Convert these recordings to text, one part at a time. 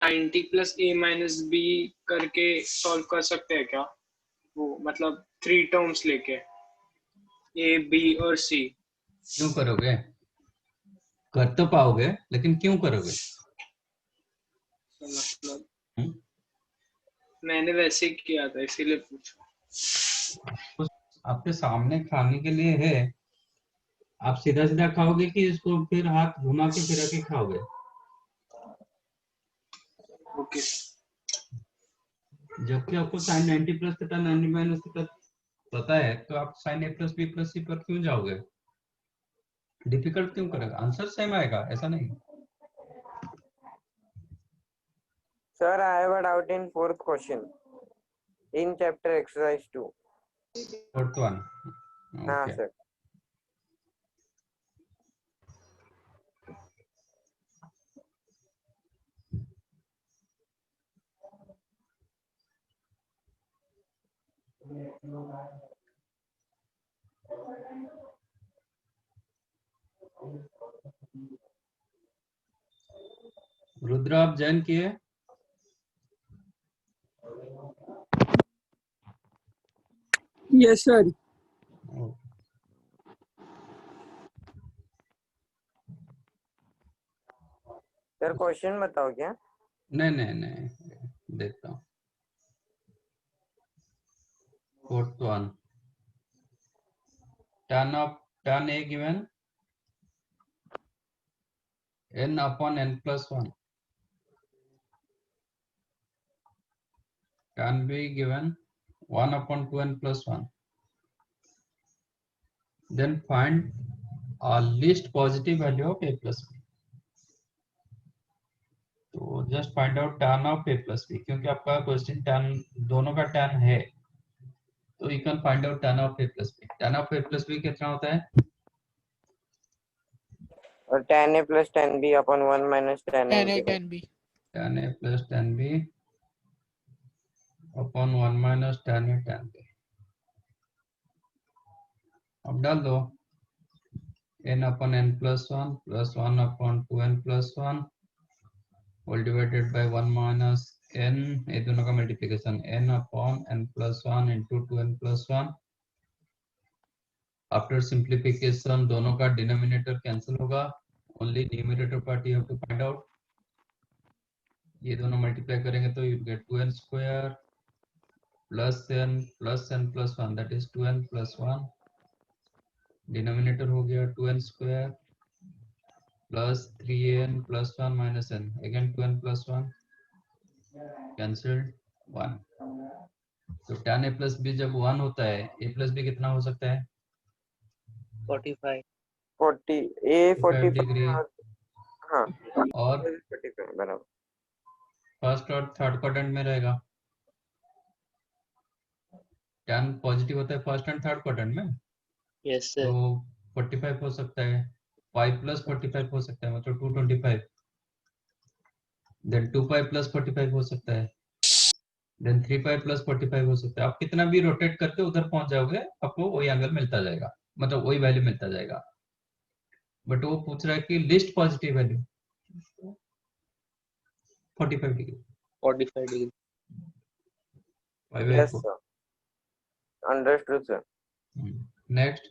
90 plus ए minus B करके solve कर सकते हैं क्या? वो मतलब 3 टर्म्स लेके ए बी और सी। क्यों करोगे? कर तो पाओगे, लेकिन क्यों करोगे? मतलब हुँ? मैंने वैसे ही किया था इसीलिए पूछा। कुछ आपके सामने खाने के लिए है, आप सीधा सीधा खाओगे कि इसको फिर हाथ घुमा के फिरा के खाओगे? ओके। जबकि आपको sine 90 plus theta 90 minus theta पता है, तो आप sine A plus B plus C पर क्यों जाओगे? डिफिकल्ट क्यों करेगा? आंसर सेम आएगा, ऐसा नहीं। Sir, I have a doubt in fourth question in chapter exercise 2. Fourth one, हाँ ओके। sir. रुद्र आप जॉइन किए? Yes sir. सर क्वेश्चन बताओ क्या? नहीं नहीं नहीं, देखता हूँ। Fourth one, tan a given n upon n plus 1, tan b given 1 upon 2n plus 1. Then find a least positive value of a plus b. तो just find out tan of a plus b, क्योंकि आपका question tan दोनों का tan है, तो you can find out tan of a plus b. tan of a plus b कितना होता है? और tan a plus tan b upon 1 minus tan a into tan b tan a plus tan b upon 1 minus tan a tan b. अब डाल दो n upon n plus 1 plus 1 upon 2n plus 1 all divided by 1 minus n, ये दोनों का multiplication n upon n plus 1 into 2n plus 1. After simplification दोनों का denominator cancel होगा, only numerator part you have to find out. ये दोनों multiply करेंगे तो you get 2n square plus n plus 1, that is 2n plus 1. Denominator हो गया 2n square plus 3n plus 1 minus n, again 2n plus 1, cancelled 1. तो tan a plus b जब 1 होता है, a प्लस b कितना हो सकता है? 45 40 a 45 डिग्री. हाँ और 45 बराबर. फर्स्ट और थर्ड क्वाड्रेंट में रहेगा. tan पॉजिटिव होता है फर्स्ट एंड थर्ड क्वाड्रेंट में, यस तो सर 45 हो सकता है. 5 प्लस 45 हो सकता है, मतलब 225. देन 25 प्लस 45 हो सकता है. देन 35 प्लस 45 हो सकता है. आप कितना भी रोटेट करके उधर पहुंच जाओगे, आपको वही एंगल मिलता जाएगा, मतलब वही वैल्यू मिलता जाएगा. बट वो पूछ रहा है कि least positive value 45 degree. 45 degree. Yes sir. Understood sir. Next,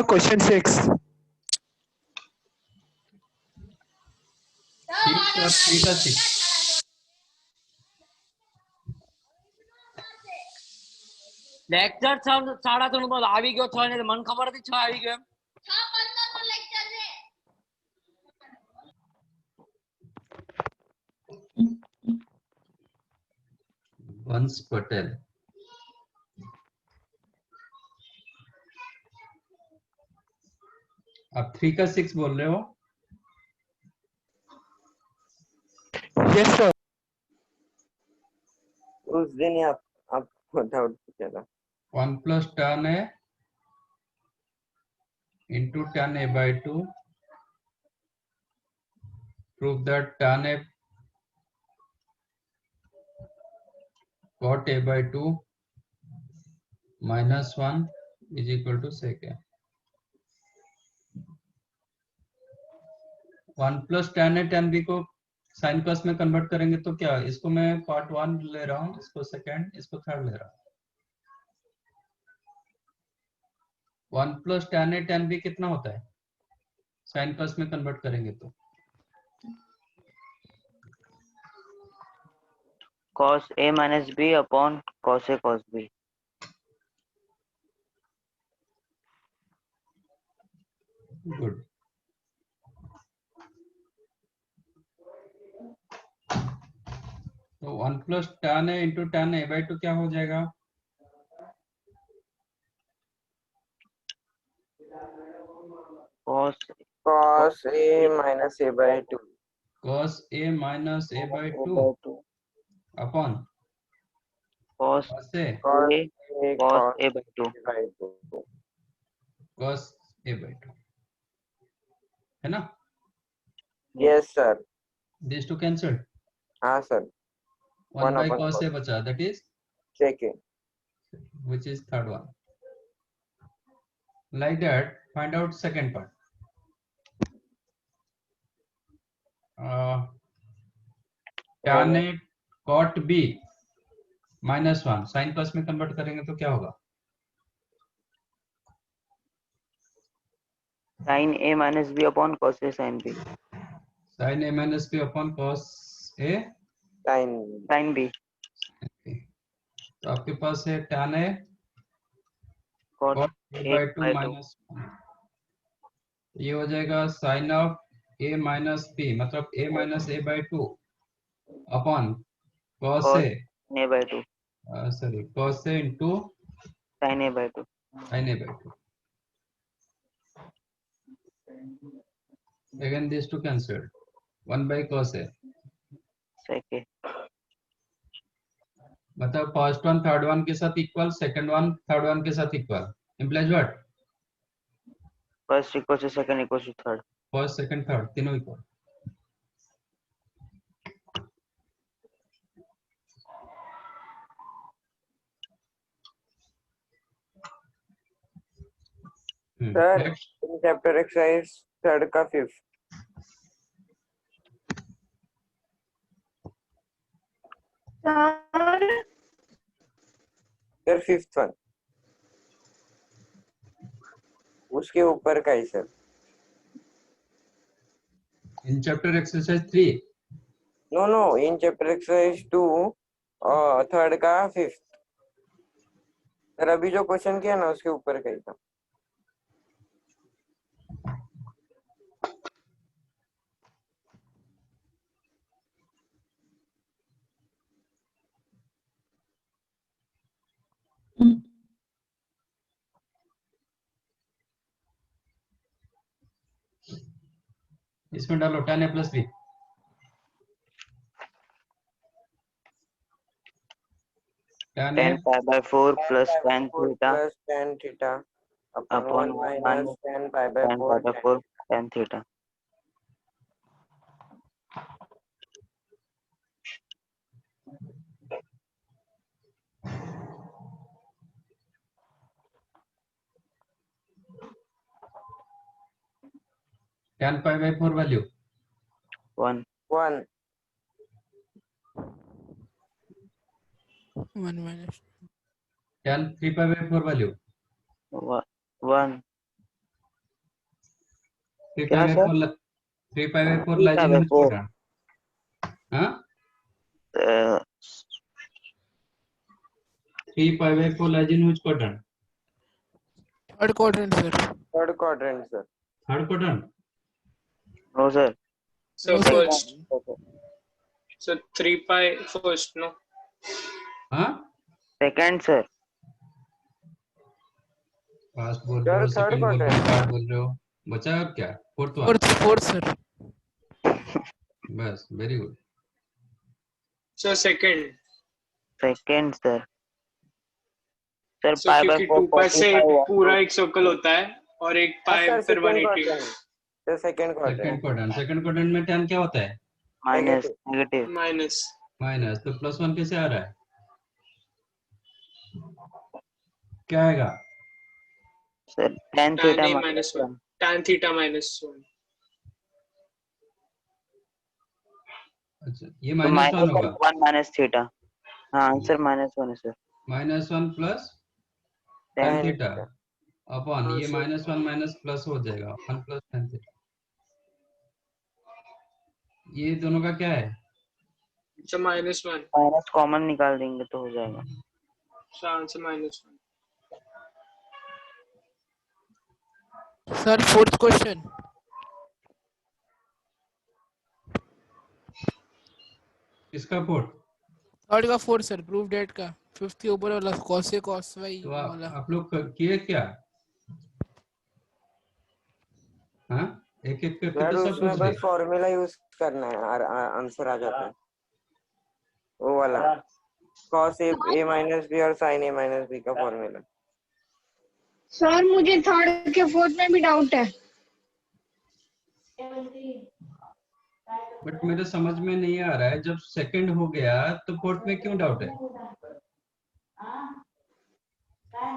question 6 6 और 3 का 6. લેક્ચર 3:30 માં આવી ગયો છો ને મને ખબર હતી 6 આવી ગયો એમ. 6:15 નો લેક્ચર છે. वंश पटेल. आप 3 का 6 बोल रहे हो? Yes sir. उस दिन ही आप डाउट पूछा था. 1 plus tan a into tan a by 2. Prove that tan a cot a by 2 minus 1 is equal to sec a. 1 plus tan A tan b को साइन कॉस में कन्वर्ट करेंगे तो क्या, इसको मैं पार्ट 1 ले रहा हूँ, इसको सेकंड, इसको थर्ड ले रहा हूँ। 1 प्लस tan ए tan b कितना होता है साइन कॉस में कन्वर्ट करेंगे तो? cos a minus b upon cos a cos b. Good. तो 1 plus tan A into tan A by 2 क्या हो जाएगा? Cos cos a minus a by 2 cos a minus a by 2 upon cos cos a cos a a cos a by 2. by 2 cos a by 2 है ना? yes sir these two cancelled, हाँ sir 1 by upon cos cos a बचा, that is second which is third one. Like that, find out second part. tan a cot b minus 1 sin cos में convert करेंगे तो क्या होगा? Sin a minus b upon cos a sin b. sin a minus b upon cos a sin b. तो आपके पास है tan a cot cot a a by 2 by 2. minus 1, ये हो जाएगा sin of a minus b मतलब a minus a by 2 upon cos Cos a a by 2. sorry cos a into Sin a by 2. sin a by 2. Again these two cancelled, 1 by cos a Second. मतलब first one third one के साथ equal, second one third one के साथ equal, implies what? First equals to second equals to third. First second third तीनों equal. sir next in chapter exercise third का fifth sir fifth one उसके ऊपर का ही sir in chapter exercise 3 no in chapter exercise 2 third का fifth sir अभी जो question किया ना उसके ऊपर का ही था इसमें डालो tan a plus b tan a Tan pi by 4 plus tan theta plus tan theta upon upon 1 1 minus tan pi by tan 4 pi by 4 tan theta. tan pi by 4 value 1. 1 1 minus tan 3 pi by 4 value 1. 3 pi क्या by sir? 4 3 pi by 4 3 lies pi in by which 4. quadrant? हाँ 3 pi by 4 lies in which quadrant? third quadrant sir. third quadrant sir third quadrant No sir. So first, so 3 pi first, no? हाँ Second sir. First बोल Sir, रहे हो, third second बोल रहे हो, quadrant. Third बोल रहे हो, बचा अब क्या? Fourth one, fourth sir. बस very good. So second. Second sir. Sir So pi by क्योंकि 4 2 pi से 45 पूरा एक सर्कल होता है और एक हाँ pi सर फिर second 180 quadrant sir second quadrant second quadrant में tan क्या होता है? minus negative. माइनस माइनस, तो प्लस वन कैसे आ रहा है? क्या आएगा? Sir tan tan theta a minus minus 1 1. tan theta minus 1 अच्छा ये तो -1 होगा, -1 माइनस थीटा। हाँ आंसर -1 है sir. -1 plus tan tan tan theta theta। Upon हाँ ये सर। -1 माइनस प्लस हो जाएगा 1 प्लस tan थीटा। ये दोनों का क्या है? अच्छा -1, माइनस कॉमन निकाल देंगे तो हो जाएगा। आंसर -1। Sir fourth question. इसका फोर्थ? थर्ड का फोर्थ सर, प्रूफ डेट का। फिफ्थ के ऊपर वाला cos A cos Y तो वाला। आप लोग किए क्या? हाँ एक एक करके यार तो सब उसमें पूछ बस गए। फॉर्मूला यूज करना है और आंसर आ जाता है वो वाला cos A माइनस बी और sin A माइनस बी का फॉर्मूला। सर मुझे थर्ड के फोर्थ में भी डाउट है। बट मेरे समझ में नहीं आ रहा है, जब सेकंड हो गया तो फोर्थ में क्यों डाउट है?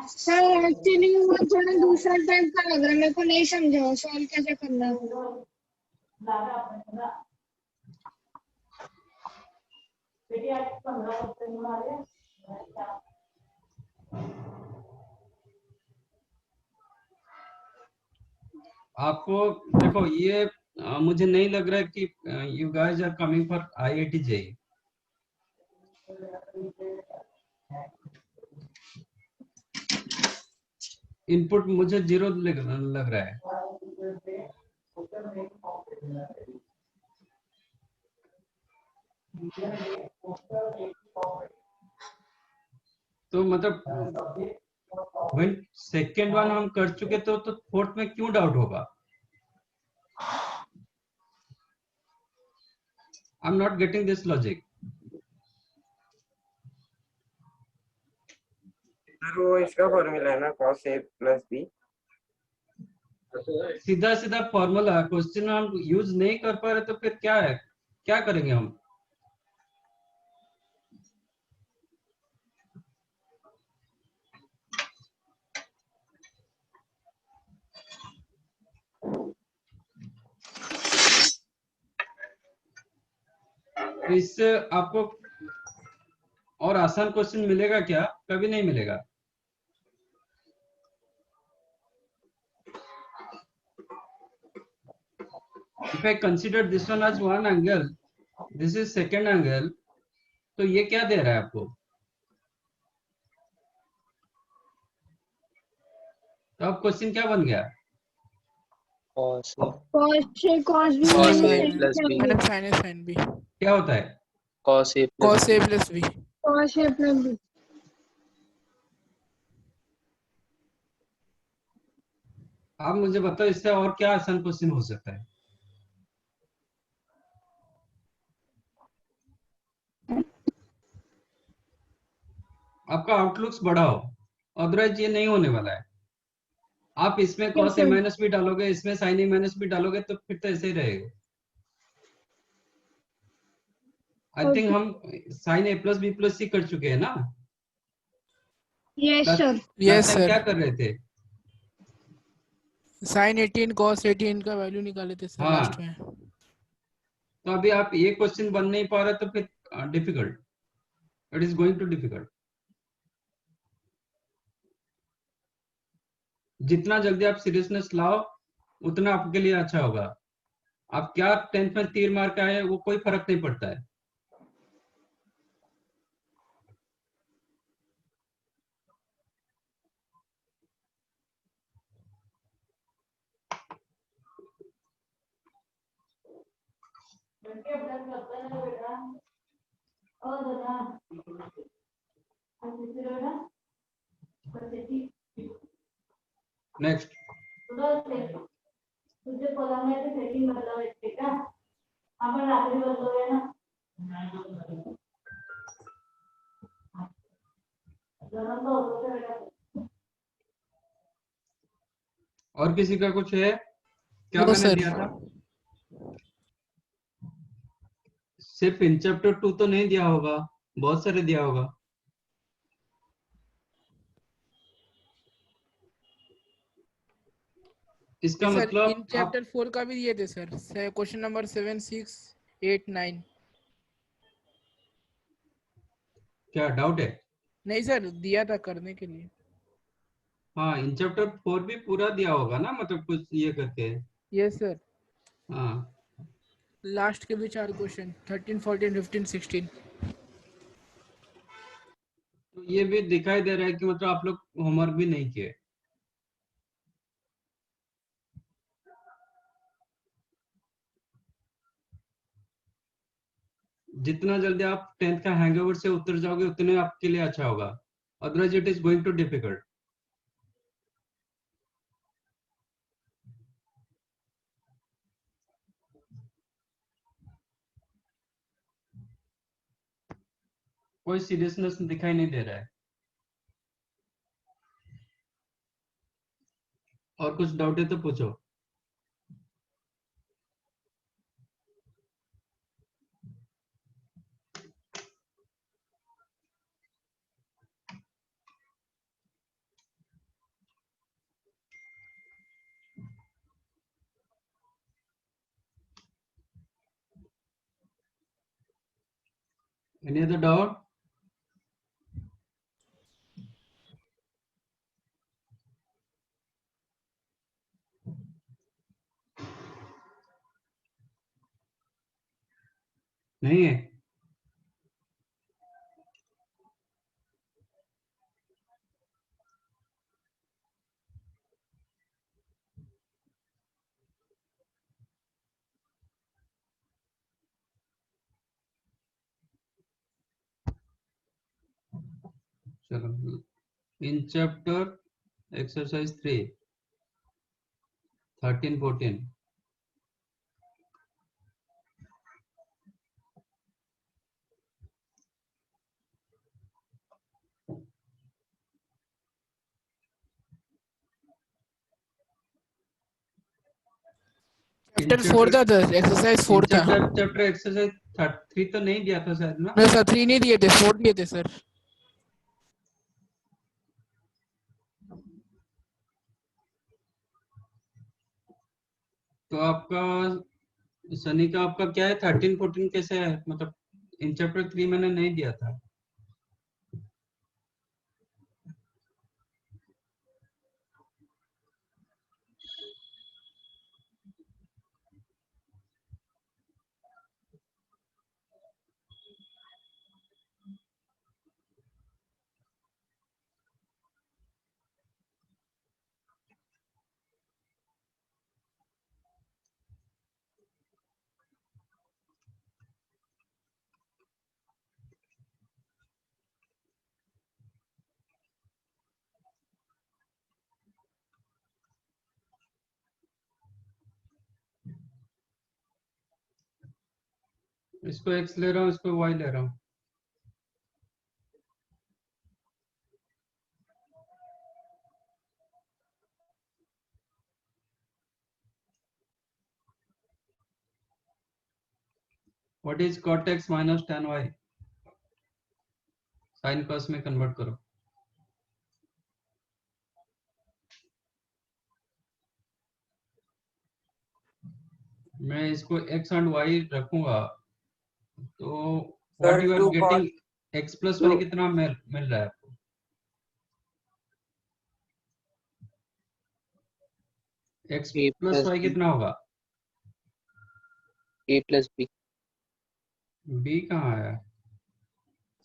सर एक्चुअली वो थोड़ा दूसरा टाइप का लग रहा है, मेरे को नहीं समझा सॉल्व कैसे करना है। आपको देखो ये मुझे नहीं लग रहा है कि you guys are coming for IIT JEE। Input मुझे 0 लग रहा है। तो मतलब when सेकेंड वन हम कर चुके तो फोर्थ में क्यों डाउट होगा? I am not getting this logic. Sir वो इसका फॉर्मूला है ना cos A प्लस बी। सीधा सीधा फॉर्मूला, क्वेश्चन हम यूज नहीं कर पा रहे तो फिर क्या है, क्या करेंगे हम? तो इससे आपको और आसान क्वेश्चन मिलेगा क्या? कभी नहीं मिलेगा। If I consider this one as one angle, this is second angle, तो ये क्या दे रहा है आपको? तो अब क्वेश्चन क्या बन गया? cos A cos B Cos A minus plus B। Minus sin A sin B। क्या होता है? cos A plus cos A plus B। cos A plus B। आप मुझे बताओ इससे और क्या आसान क्वेश्चन हो सकता है? आपका आउटलुक्स बढ़ाओ, अदरवाइज ये नहीं होने वाला है। आप इसमें cos A माइनस बी डालोगे, इसमें sin A माइनस बी डालोगे तो फिर तो ऐसे ही रहेगा। आई थिंक हम sin A plus B plus C कर चुके हैं ना? Yes sir. Yes time sir. क्या कर रहे थे? sin 18 cos 18 का वैल्यू निकाले थे सर हाँ लास्ट में। तो अभी आप ये क्वेश्चन बन नहीं पा रहे तो फिर difficult, it is going to difficult. जितना जल्दी आप सीरियसनेस लाओ उतना आपके लिए अच्छा होगा। आप क्या 10th में 3 मार्क आए वो कोई फर्क नहीं पड़ता है। नेक्स्ट और किसी का कुछ है क्या? नो मैंने सर। दिया था सिर्फ इन चैप्टर 2 तो नहीं दिया होगा, बहुत सारे दिया होगा। इसका सर मतलब इन आप चैप्टर 4 का भी दिए थे सर, क्वेश्चन नंबर 7 6 8 9। क्या डाउट है? नहीं सर, दिया था करने के लिए। हाँ, इन चैप्टर 4 भी पूरा दिया होगा ना, मतलब कुछ ये करके। यस सर, हाँ, लास्ट के भी 4 क्वेश्चन 13, 14, 15, 16। तो ये भी दिखाई दे रहा है कि मतलब आप लोग होमवर्क भी नहीं किए। जितना जल्दी आप 10th का हैंगओवर से उतर जाओगे उतने आपके लिए अच्छा होगा, otherwise it is going to difficult. कोई सीरियसनेस दिखाई नहीं दे रहा है। और कुछ डाउट है तो पूछो। Any other doubt? नहीं है? चलो, इन चैप्टर एक्सरसाइज 3 13, 14 चैप्टर 4 था सर, एक्सरसाइज 4 था। चैप्टर एक्सरसाइज 3 तो नहीं दिया था शायद ना? नहीं सर, 3 नहीं दिए थे, 4 दिए थे सर। तो आपका शनि का आपका क्या है, 13, 14 कैसे है? मतलब इन चैप्टर 3 मैंने नहीं दिया था। इसको x ले रहा हूँ, इसको y ले रहा हूँ। What is cot x minus tan y? Sine cos में कन्वर्ट करो। मैं इसको x एंड y रखूंगा तो what sir you are 2 cos getting, x plus y कितना मिल रहा है आपको? x a plus plus y b, कितना होगा? a plus b. b कहाँ आया?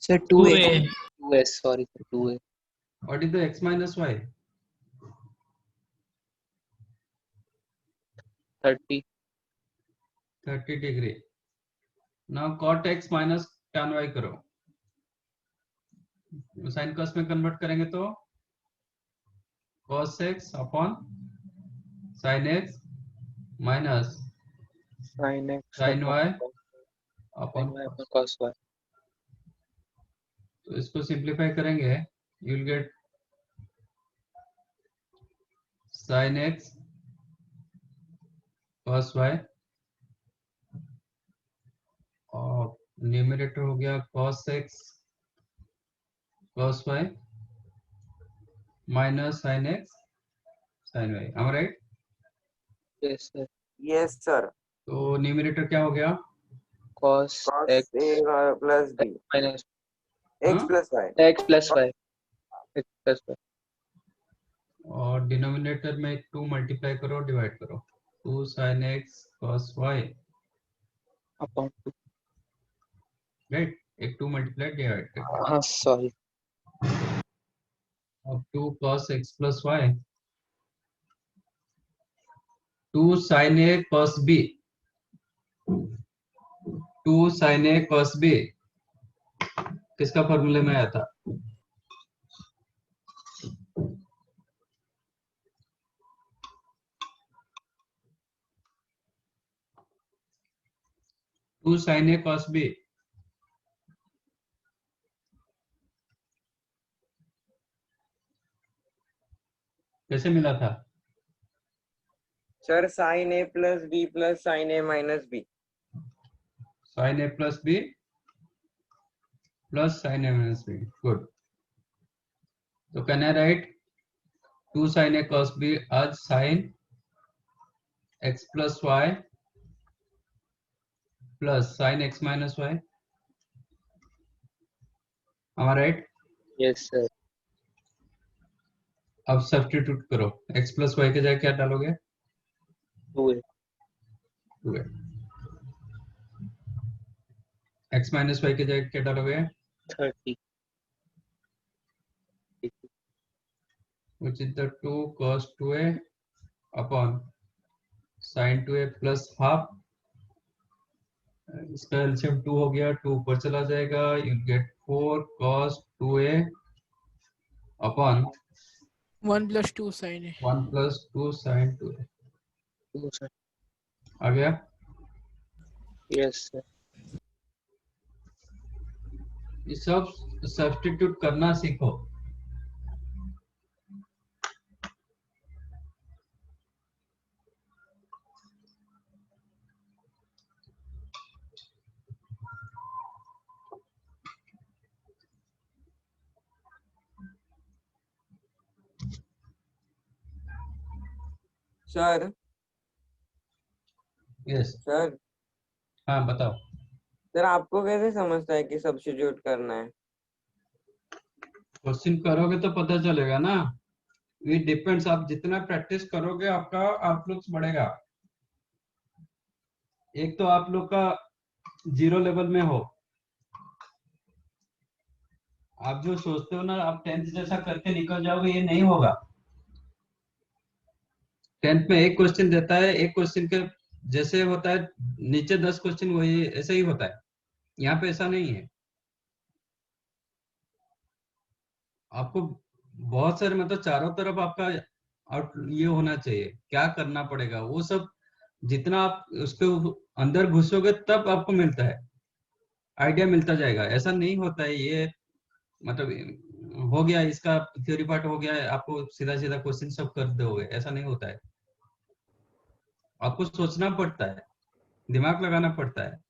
Sir, 2s, sorry, sir, 2a. What is the x minus y? 30. 30 degree. Now cot x minus tan y करो, साइन कॉस में कन्वर्ट करेंगे तो cos x upon sin x minus Sin x sin upon y cos, upon sin y cos। upon cos y. तो इसको simplify करेंगे, you will get sin x cos y और numerator हो गया cos x cos y minus sin x sin y। am I right? Yes, sir. yes sir, तो numerator क्या हो गया? Cos cos x a plus b minus x हाँ? plus y. x plus y. x plus y. और denominator में 2 multiply करो, divide करो. 2 sin x cos y, upon 2. Right. एक 2 मल्टीप्लाई डिवाइड करके. हाँ सॉरी. अब 2 cos x plus y, 2 sin a cos b, 2 sin a cos b किसका फॉर्मूले में आया था? Two sin a cos b. कैसे मिला था? Sir sin a plus b plus sin a minus b. sin a plus b plus sin a minus b. Good. So can I write 2 sin a cos b as sin x plus y plus sin x minus y? Am I right? Yes sir. अब substitute करो. x plus y के जगह क्या डालोगे? 2a. 2a. x minus y के जगह क्या डालोगे? 30. Which is the 2 cos 2a upon sin 2a plus half. इसका एलसीएम 2 हो गया, 2 ऊपर चला जाएगा. You get 4 cos 2a upon 1 plus 2 sin a. 1 plus 2 sin 2a. 2 sir. आ गया? Yes sir. ये सब सब्स्टिट्यूट करना सीखो. Sir yes. सर हाँ बताओ. सर आपको कैसे समझता है कि सब्स्टिट्यूट करना है? क्वेश्चन करोगे तो पता चलेगा ना. It depends. आप जितना प्रैक्टिस करोगे आपका आउटलुक बढ़ेगा. एक तो आप लोग का 0 लेवल में हो. आप जो सोचते हो ना आप 10th जैसा करके निकल जाओगे, ये नहीं होगा. 10th में एक क्वेश्चन देता है, एक क्वेश्चन के जैसे होता है नीचे 10 क्वेश्चन वही ऐसे ही होता है. यहाँ पे ऐसा नहीं है. आपको बहुत सारे मतलब चारों तरफ आपका ये होना चाहिए. क्या करना पड़ेगा वो सब जितना आप उसके अंदर घुसोगे तब आपको मिलता है, आइडिया मिलता जाएगा. ऐसा नहीं होता है ये मतलब हो गया इसका थ्योरी पार्ट हो गया आपको सीधा सीधा क्वेश्चन सब कर दोगे, ऐसा नहीं होता है. आपको सोचना पड़ता है, दिमाग लगाना पड़ता है.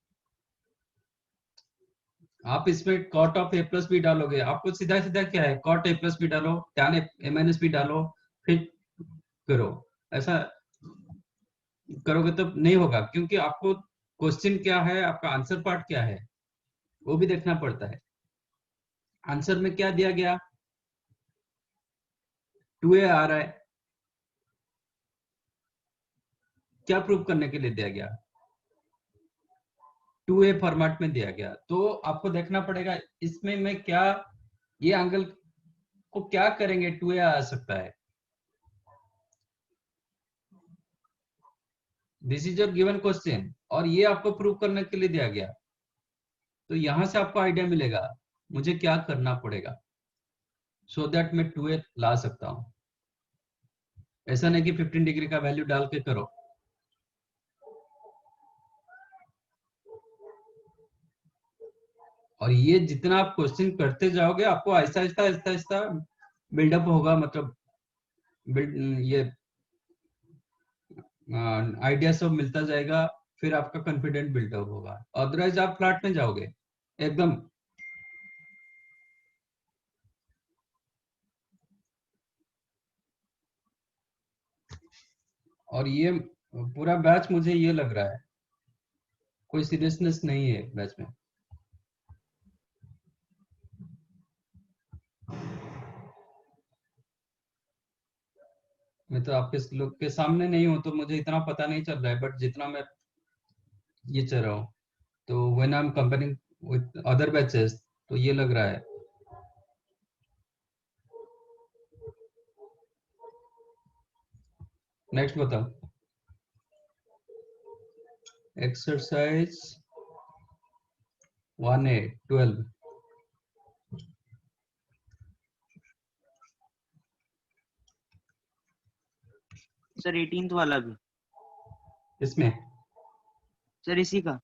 आप इसमें cot of a plus B डालोगे, आपको सीधा सीधा क्या है cot a प्लस बी डालो, tan a माइनस बी डालो, फिर करो. ऐसा करोगे तो नहीं होगा, क्योंकि आपको क्वेश्चन क्या है, आपका आंसर पार्ट क्या है वो भी देखना पड़ता है. आंसर में क्या दिया गया? 2a आ रहा है. क्या प्रूव करने के लिए दिया गया? 2a फॉर्मेट में दिया गया. तो आपको देखना पड़ेगा इसमें मैं क्या ये एंगल को क्या करेंगे 2a आ सकता है. This is your given question और ये आपको प्रूव करने के लिए दिया गया. तो यहां से आपको आइडिया मिलेगा मुझे क्या करना पड़ेगा सो दैट मैं 2a ला सकता हूं. ऐसा नहीं कि 15 डिग्री का वैल्यू डाल के करो. और ये जितना आप क्वेश्चन करते जाओगे आपको आहिस्ता आहिस्ता आहिस्ता आहिस्ता बिल्डअप होगा, मतलब ये आइडिया सब मिलता जाएगा, फिर आपका कॉन्फिडेंट बिल्डअप होगा. अदरवाइज आप फ्लैट में जाओगे एकदम. और ये पूरा बैच मुझे ये लग रहा है कोई सीरियसनेस नहीं है बैच में. मैं तो आपके लोग के सामने नहीं हूँ तो मुझे इतना पता नहीं चल रहा है, बट जितना मैं ये चल रहा हूँ तो when I am comparing with other batches तो ये लग रहा है। नेक्स्ट बताओ। Exercise 1A 12। सर 18th वाला भी इसमें सर इसी का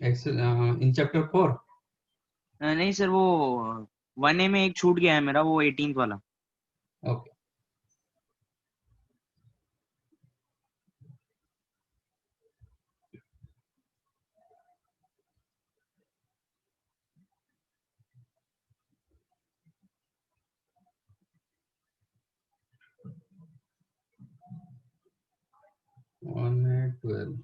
इन चैप्टर 4 नहीं सर वो 1A में एक छूट गया है मेरा, वो 18th वाला। ओके। वन 12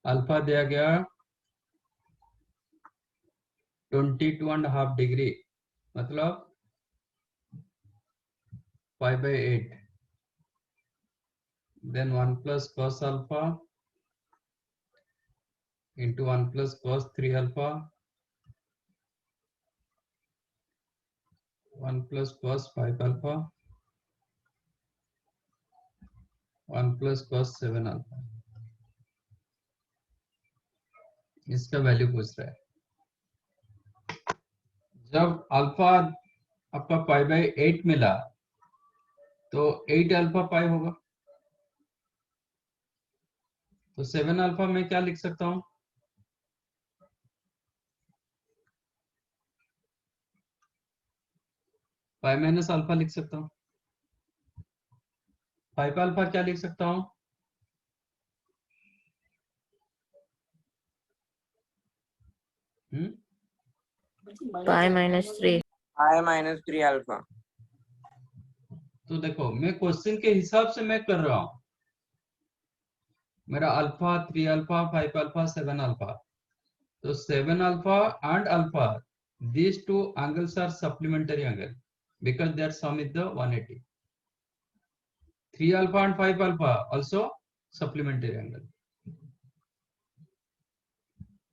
अल्फा दिया गया 22.5 डिग्री, मतलब 5/8, then 1 plus cos alpha into 1 plus cos 3 alpha, 1 plus cos 5 alpha, 1 plus cos 7 alpha। इसका वैल्यू पूछ रहा है। जब अल्फा आपका 5/8 मिला तो 8 अल्फा पाई होगा, तो 7 अल्फा में क्या लिख सकता हूं? पाई माइनस अल्फा लिख सकता हूं। 5 अल्फा क्या लिख सकता हूं? पाई -3 पाई -3 अल्फा। तो देखो मैं क्वेश्चन के हिसाब से मैं कर रहा हूं। मेरा अल्फा 3 अल्फा 5 अल्फा 7 अल्फा, तो 7 alpha and alpha, these two angles are supplementary angle because their sum is the 180. 3 alpha and 5 alpha also supplementary angle।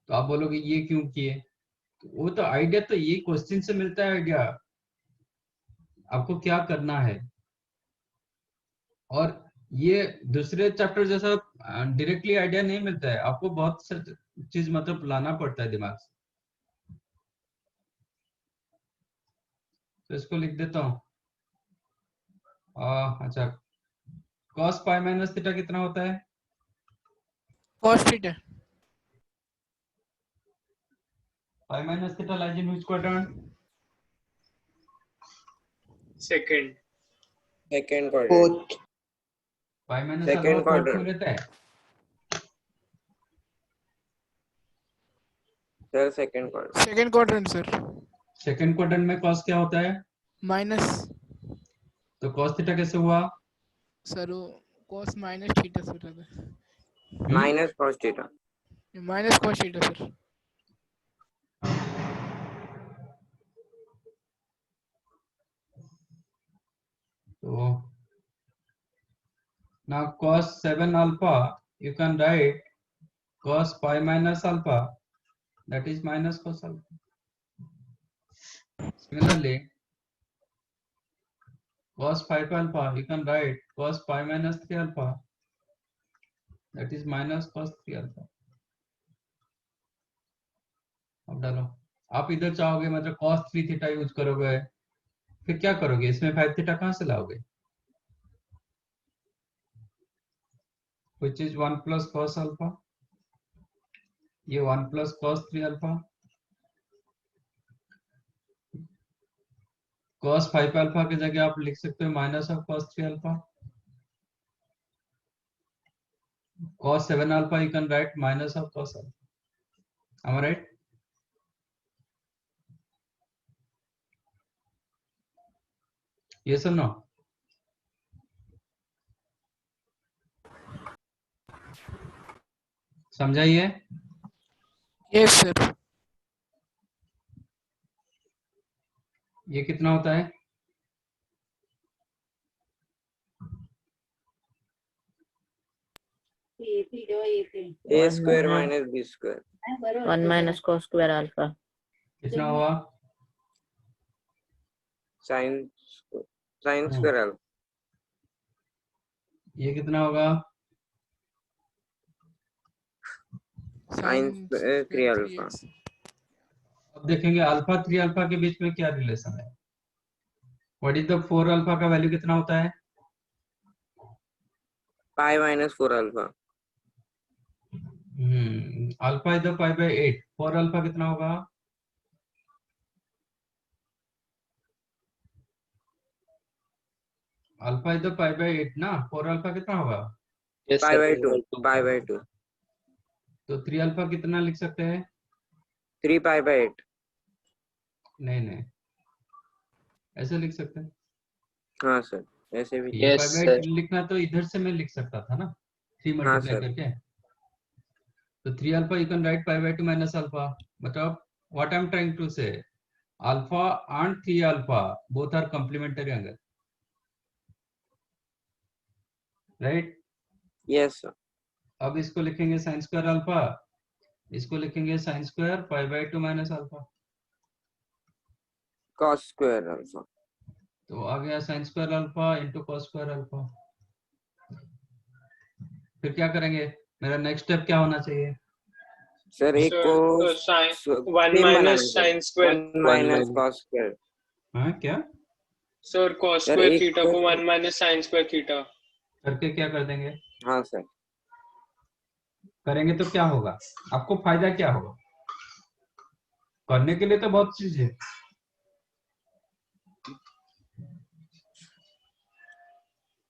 तो आप बोलोगे ये क्यों किए? तो वो तो आइडिया तो ये क्वेश्चन से मिलता है आइडिया, आपको क्या करना है। और ये दूसरे चैप्टर जैसा डायरेक्टली आइडिया नहीं मिलता है, आपको बहुत चीज मतलब लाना पड़ता है दिमाग से। तो इसको लिख देता हूँ। अच्छा, cos पाई माइनस थीटा कितना होता है? cos theta pi minus theta lies in which quadrant? Second quadrant. Pi minus Second alpha fourth में quadrant। रहता है। Sir second quadrant sir. Second quadrant में cos क्या होता है? माइनस तो cos थीटा कैसे हुआ? सर वो cos माइनस थीटा सर रहता है। Minus cos theta. Minus cos theta sir. तो now cos 7 alpha you can write cos pi minus alpha, that is minus cos alpha। Similarly cos 5 alpha you can write cos pi minus 3 alpha, that is minus cos 3 alpha। अब डालो, आप इधर चाहोगे मतलब cos 3 theta use करोगे, फिर क्या करोगे? इसमें 5 थीटा कहां से लाओगे? which is 1 plus cos alpha, ये 1 plus cos 3 alpha, cos 5 alpha की जगह आप लिख सकते हो minus of cos 3 alpha, cos 7 alpha you can write minus of cos alpha। am I right? yes or no? समझाइए। Yes sir. ये कितना होता है? A square minus b square 1 minus cos square alpha. कितना हुआ? साइन हम्म, square alpha ये कितना होगा? Sine sin square 3 square alpha 3x. अब देखेंगे अल्फा 3 अल्फा के बीच में क्या रिलेशन है। व्हाट इज द 4 अल्फा का वैल्यू कितना होता है? Pi minus 4 alpha alpha is the pi by 8, 4 alpha कितना होगा? Alpha is the pi by 8 ना, 4 अल्फा कितना होगा? Yes, pi sir. By 2 Over 2. Pi by 2 तो 3 अल्फा कितना लिख सकते हैं? 3 पाई बाय 8 नहीं नहीं, ऐसे लिख सकते हैं। हाँ सर ऐसे भी 3 Yes, पाई बाय sir. 8 लिखना तो इधर से मैं लिख सकता था ना, 3 हाँ मल्टीप्लाई सर करके। तो 3 alpha you can write pi by 2 minus alpha. मतलब what I am trying to say, alpha and 3 alpha both are complementary angle, right? Yes sir अब इसको लिखेंगे साइन स्क्वायर अल्फा, इसको लिखेंगे sine square pi by 2 minus alpha. Cos square alpha तो आ गया sine square alpha into cos square alpha. फिर क्या करेंगे? मेरा नेक्स्ट स्टेप क्या होना चाहिए? सर एक को सर साइन 1 सेम बनाना minus sir sine square 1 minus minus. Cos square हाँ क्या सर cos सर स्क्वायर एक थीटा को को 1 माइनस साइन स्क्वायर थीटा करके क्या कर देंगे? हाँ सर करेंगे तो क्या होगा? आपको फायदा क्या होगा? करने के लिए तो बहुत चीज है।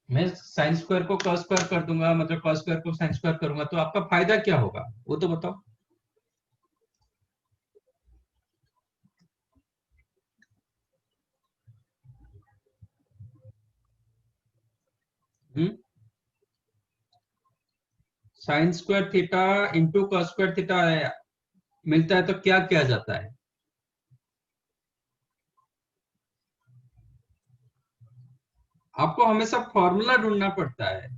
मैं साइन स्क्वायर को कॉस स्क्वायर कर दूंगा, मतलब कॉस स्क्वायर को साइन स्क्वायर करूंगा, तो आपका फायदा क्या होगा वो तो बताओ। Sine square theta into cos square theta मिलता है तो क्या किया जाता है? आपको हमेशा फॉर्मूला ढूंढना पड़ता है।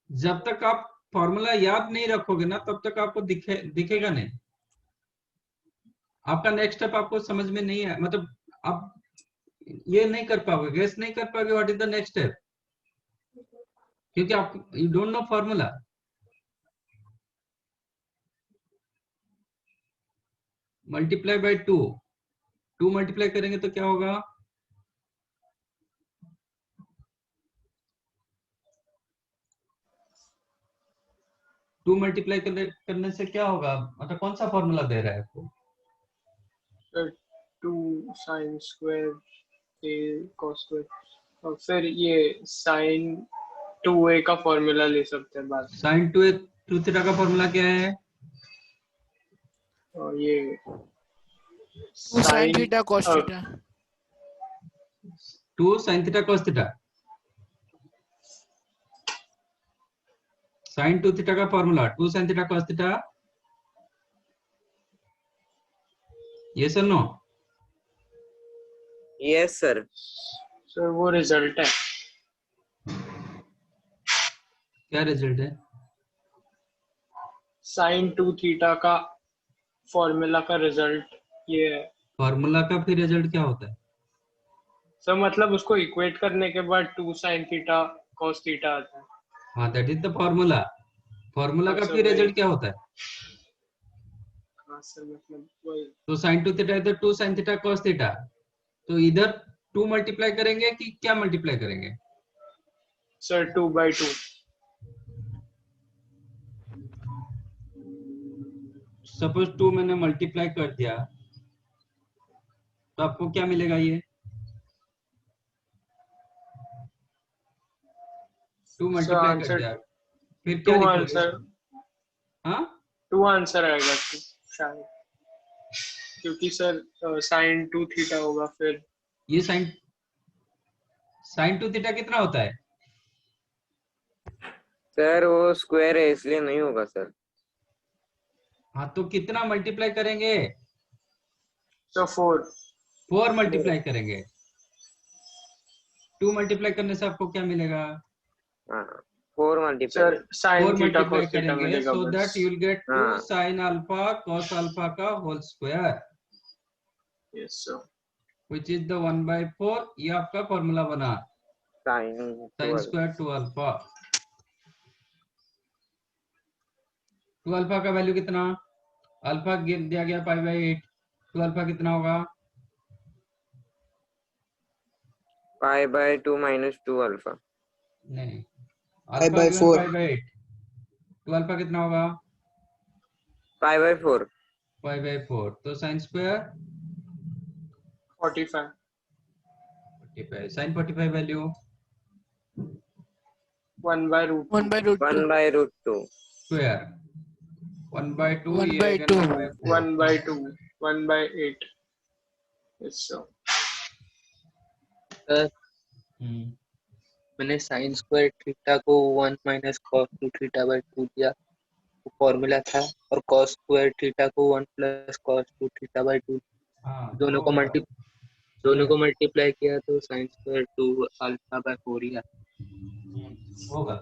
जब तक आप फॉर्मूला याद नहीं रखोगे ना तब तक आपको दिखेगा नहीं। आपका नेक्स्ट स्टेप आपको समझ में नहीं है, मतलब आप ये नहीं कर पाओगे, गेस नहीं कर पाओगे what is the next step, क्योंकि आप you don't no formula. Multiply by 2, 2 multiply करेंगे तो क्या होगा? टू मल्टीप्लाई करने से क्या होगा, मतलब कौन सा फॉर्मूला दे रहा है आपको? सर 2 साइन स्क्वायर ए cos स्क्वायर और फिर ये साइन 2a का फॉर्मूला ले सकते हैं बाद में। साइन 2 थीटा का फॉर्मूला क्या है? और ये 2 sin theta cos theta. 2 sin theta cos theta. Sine 2 theta का formula 2 sin theta cos theta, yes और नो? यस सर सर वो रिजल्ट है। क्या रिजल्ट है? साइन 2 थीटा का फॉर्मूला का रिजल्ट ये है। फॉर्मूला का फिर रिजल्ट क्या होता है? सर मतलब उसको इक्वेट करने के बाद 2 साइन थीटा cos थीटा आता है। हाँ that is the formula. Formula का सर फिर वही रिजल्ट क्या होता है? हाँ सर मतलब वही तो साइन 2 थीटा इधर 2 sin थीटा cos थीटा, तो इधर 2 मल्टीप्लाई करेंगे कि क्या मल्टीप्लाई करेंगे? सर 2/2 सपोज 2 मैंने मल्टीप्लाई कर दिया तो आपको क्या मिलेगा? ये 2 सर मल्टीप्लाई कर आंसर दिया, फिर क्या 2 लिखोगे? आंसर हाँ 2 आंसर आएगा शायद, क्योंकि सर साइन 2 थीटा होगा फिर ये साइन 2 थीटा कितना होता है? सर वो स्क्वायर है इसलिए नहीं होगा सर। हाँ तो कितना मल्टीप्लाई करेंगे? So 4. 4 मल्टीप्लाई करेंगे, 2 मल्टीप्लाई करने से आपको क्या मिलेगा? 4 Sir, multiply sin 4 theta multiply cos theta करेंगे, मिलेगा so बस. that you will get 2 हाँ। sin alpha cos alpha का whole square, Yes, sir. which is the 1/4. ये आपका फॉर्मूला बना sin sin 12 square 2 alpha. 2 alpha का वैल्यू कितना? अल्फा दिया गया π/8, 2 अल्फा कितना होगा? π/2 minus 2 alpha नहीं, अल्फा गिवन π/8, 2 अल्फा कितना होगा? π/4 π/4, तो sin square 45. 45, sin 45 value 1 by root 2. 1 by root 2. 1 by root 2 square 1/2, 1 ये by आएगा 2. 1/4। 1 by 2. 1 by 8. Yes, sir. Sir मैंने साइन स्क्वायर थीटा को 1 माइनस कॉस 2 थीटा बाय 2 दिया, वो फॉर्मूला था, और कॉस स्क्वायर थीटा को 1 प्लस कॉस 2 थीटा बाय 2 हाँ, दोनों को मल्टीप्लाई किया तो साइन स्क्वायर 2 अल्फा बाय 4 ही आता। होगा,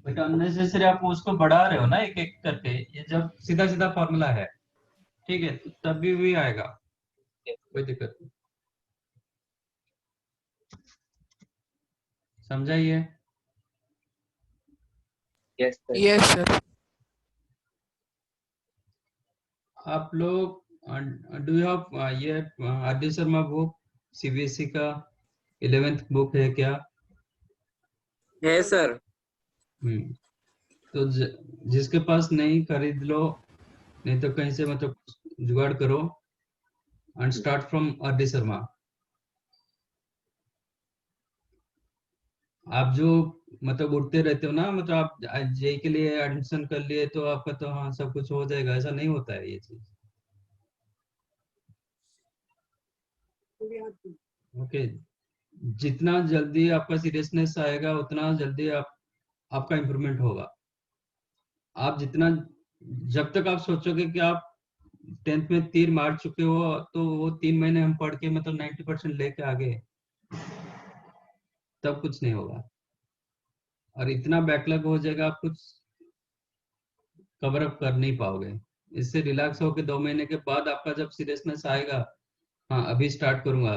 बट अननेसेसरी आप उसको बढ़ा रहे हो ना एक एक करके, ये जब सीधा सीधा फॉर्मूला है, ठीक है, तो तभी भी आएगा, कोई दिक्कत नहीं। समझाइए। Yes sir. Yes, sir. आप लोग डू यू हैव ये आर.डी. शर्मा बुक सीबीएसई का 11th बुक है क्या? है सर। तो जिसके पास नहीं, खरीद लो, नहीं तो कहीं से मतलब जुगाड़ करो and start from RD. Sharma. आप जो मतलब उठते रहते हो ना, मतलब आप जेई के लिए एडमिशन कर लिए तो आपका तो हाँ सब कुछ हो जाएगा, ऐसा नहीं होता है ये चीज। ओके, जितना जल्दी आपका सीरियसनेस आएगा उतना जल्दी आपका इम्प्रूवमेंट होगा। आप जितना, जब तक आप सोचोगे कि आप 10th में तीर मार चुके हो, तो वो 3 महीने हम पढ़ के मतलब 90% लेके आगे, तब कुछ नहीं होगा। और इतना बैकलॉग हो जाएगा, आप कुछ कवर अप कर नहीं पाओगे। इससे रिलैक्स होके 2 महीने के बाद आपका जब सीरियसनेस आएगा, हाँ अभी स्टार्ट करूंगा,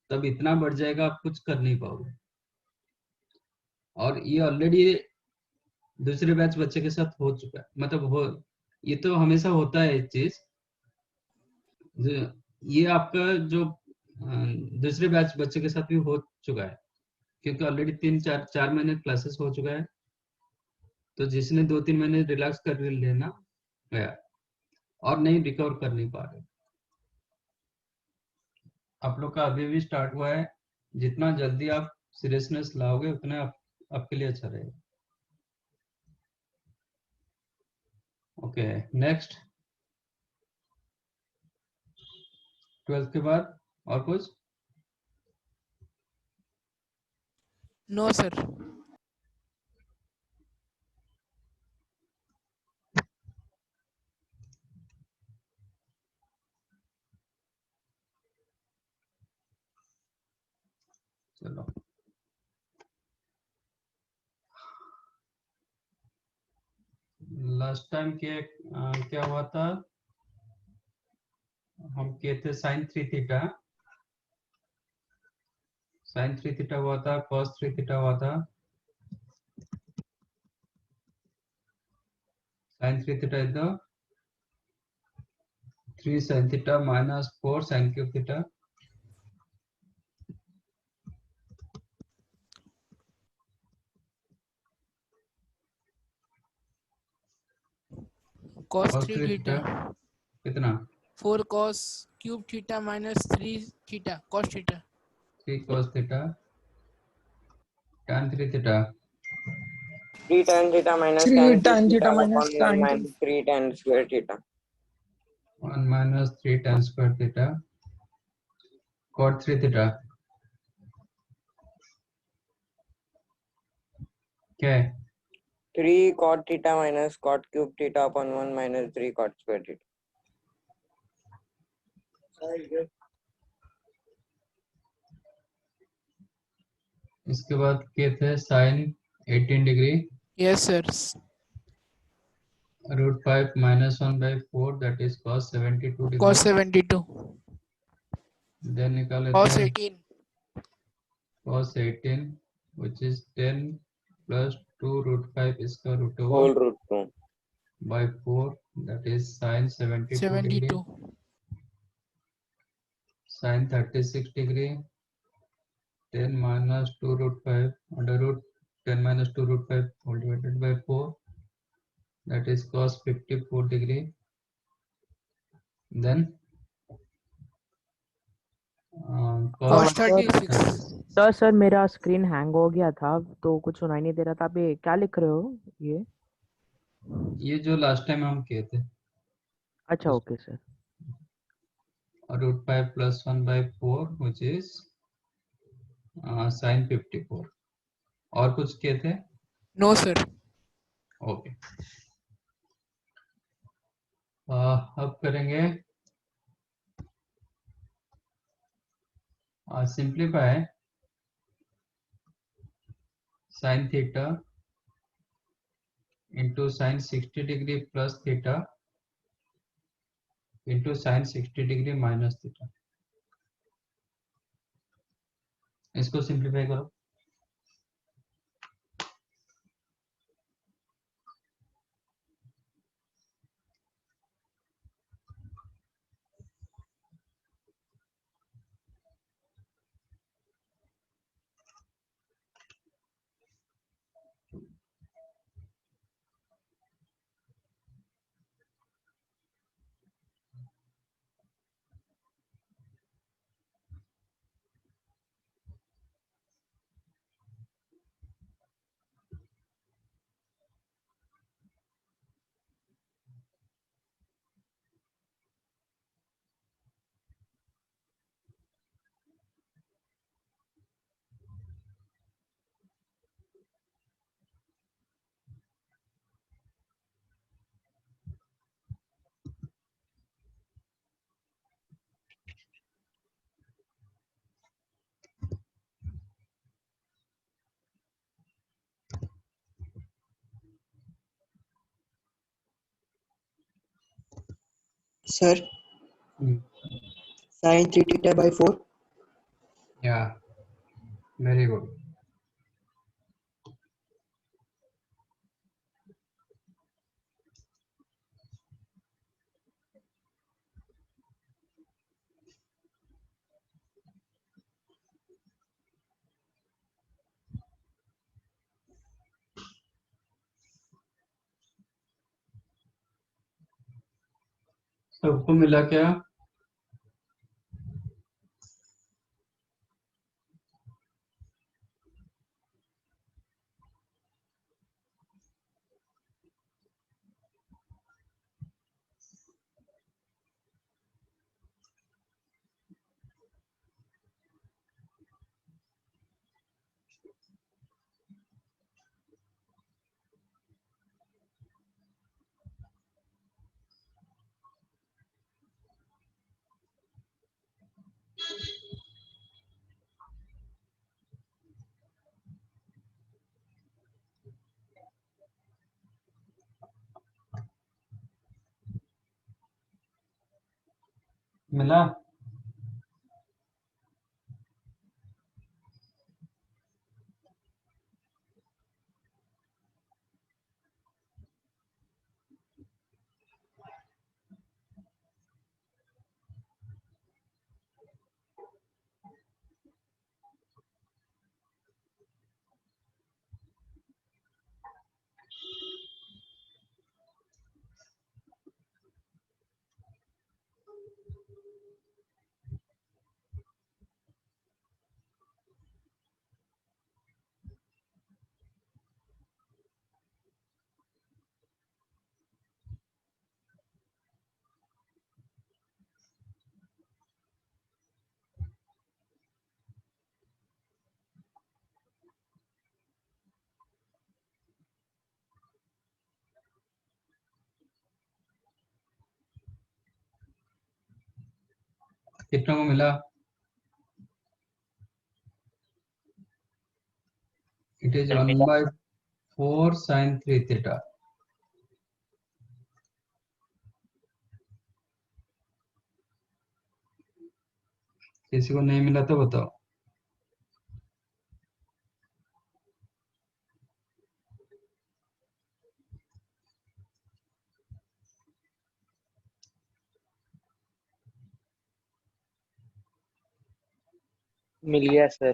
तब इतना बढ़ जाएगा आप कुछ कर नहीं पाओगे। और ये ऑलरेडी दूसरे बैच बच्चे के साथ हो चुका है, मतलब ये तो हमेशा होता है एक चीज। ये आपका जो दूसरे बैच बच्चे के साथ भी हो चुका है, क्योंकि ऑलरेडी 3-4 महीने क्लासेस हो चुका है। तो जिसने 2-3 महीने रिलैक्स कर लेना गया और नहीं रिकवर कर नहीं पा रहे, आप लोग का अभी भी स्टार्ट हुआ है। जितना जल्दी आप सीरियसनेस लाओगे उतना आपके लिए अच्छा रहेगा। ओके, नेक्स्ट 12th के बाद और कुछ? No, sir. चलो, लास्ट टाइम क्या हुआ था, हम कहते साइन 3 थीटा, साइन 3 थीटा हुआ था, कॉस 3 थीटा हुआ था। Sine 3 theta is the 3 sin theta minus 4 sin cube theta. Cos cos 3 3 theta. Theta कितना? 4 cos cube theta minus 3 theta. Cos theta. 3 cos theta tan 3 theta 3 tan theta minus 3 tan tan cube theta theta minus upon 1 tan minus 3 tan square theta 1 minus 3 tan square theta cot 3 theta क्या है? 3 cot theta minus cot cube theta upon 1 minus 3 cot square theta इसके बाद के थे sine 18 degree Yes, sir. Root 5 -1/4 that is cos 72 degree. Cos 72. Then निकाले Cos थे 18. cos 18 which is 10 plus 2 root 5 इसका root over whole root 2 by 4 that is sin 72 degree 72. sin 36 degree 10 minus 2 root 5 under root 10 minus 2 root 5 whole divided by 4 that is cos 54 degree then Cos cos sir 36. Sir मेरा screen hang हो गया था तो कुछ सुनाई नहीं दे रहा था। आप ये क्या लिख रहे हो ये? ये जो लास्ट टाइम हम किए थे अच्छा okay sir. root 5 plus 1 by 4 which is sin 54 और कुछ किए थे No, sir. ओके अब करेंगे simplify sin theta into sin 60 degree plus theta into sin 60 degree minus theta इसको सिंप्लीफाई करो Sir, sin 3 theta by 4. या वेरी गुड सबको मिला क्या मिला कितनों को मिला? It is 1/4 sin 3 theta. किसी को नहीं मिला तो बताओ। मिल गया सर।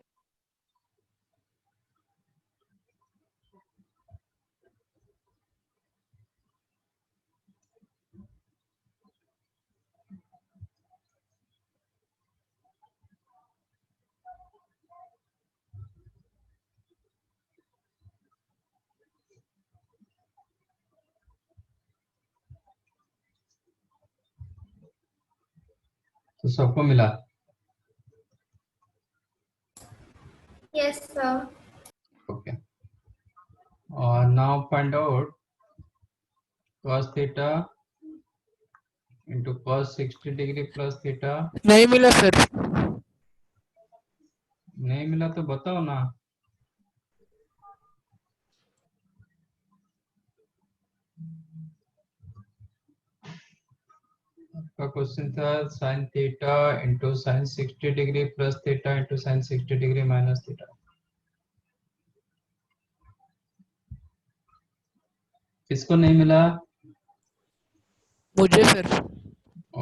तो सबको मिला? Yes, sir. ओके। और now find out cos theta into cos 60 degree plus theta. नहीं मिला सर। नहीं मिला तो बताओ ना। आपका क्वेश्चन था sin theta into sin 60 degree plus theta into sin 60 degree minus theta. किसको नहीं मिला? मुझे सर।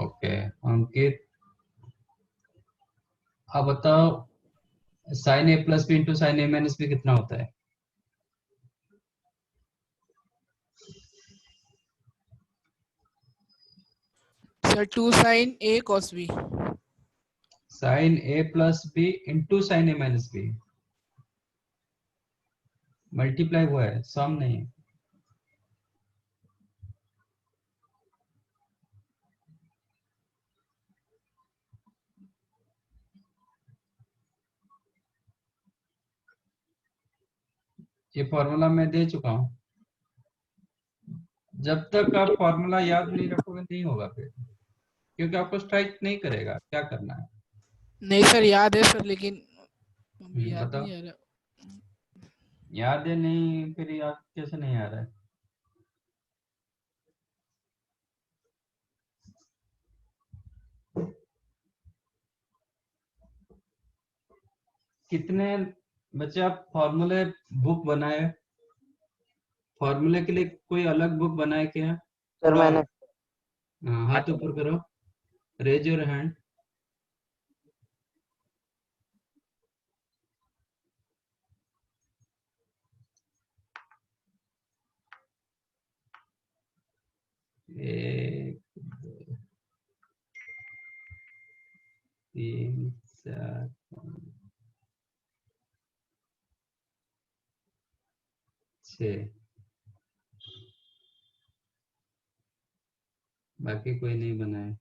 ओके अंकित, अब बताओ sin a plus B into sine A minus B कितना होता है? Sir 2 sin A cos B। sin a plus B into sine A minus B, multiply हुआ है, सम नहीं है। ये फॉर्मूला मैं दे चुका हूं। जब तक आप फॉर्मूला याद नहीं रखोगे नहीं होगा फिर, क्योंकि आपको स्ट्राइक नहीं करेगा। क्या करना है? नहीं सर याद है सर, लेकिन अभी याद बताओ। नहीं आ रहा। याद है नहीं, फिर याद कैसे नहीं आ रहा है? कितने बच्चे आप फॉर्मूले बुक बनाए? फॉर्मूले के लिए कोई अलग बुक बनाए क्या? सर मैंने। हाँ, हाथ ऊपर करो, रेज योर हैंड। एक, दो, तीन, चार, छः। बाकी कोई नहीं बनाए।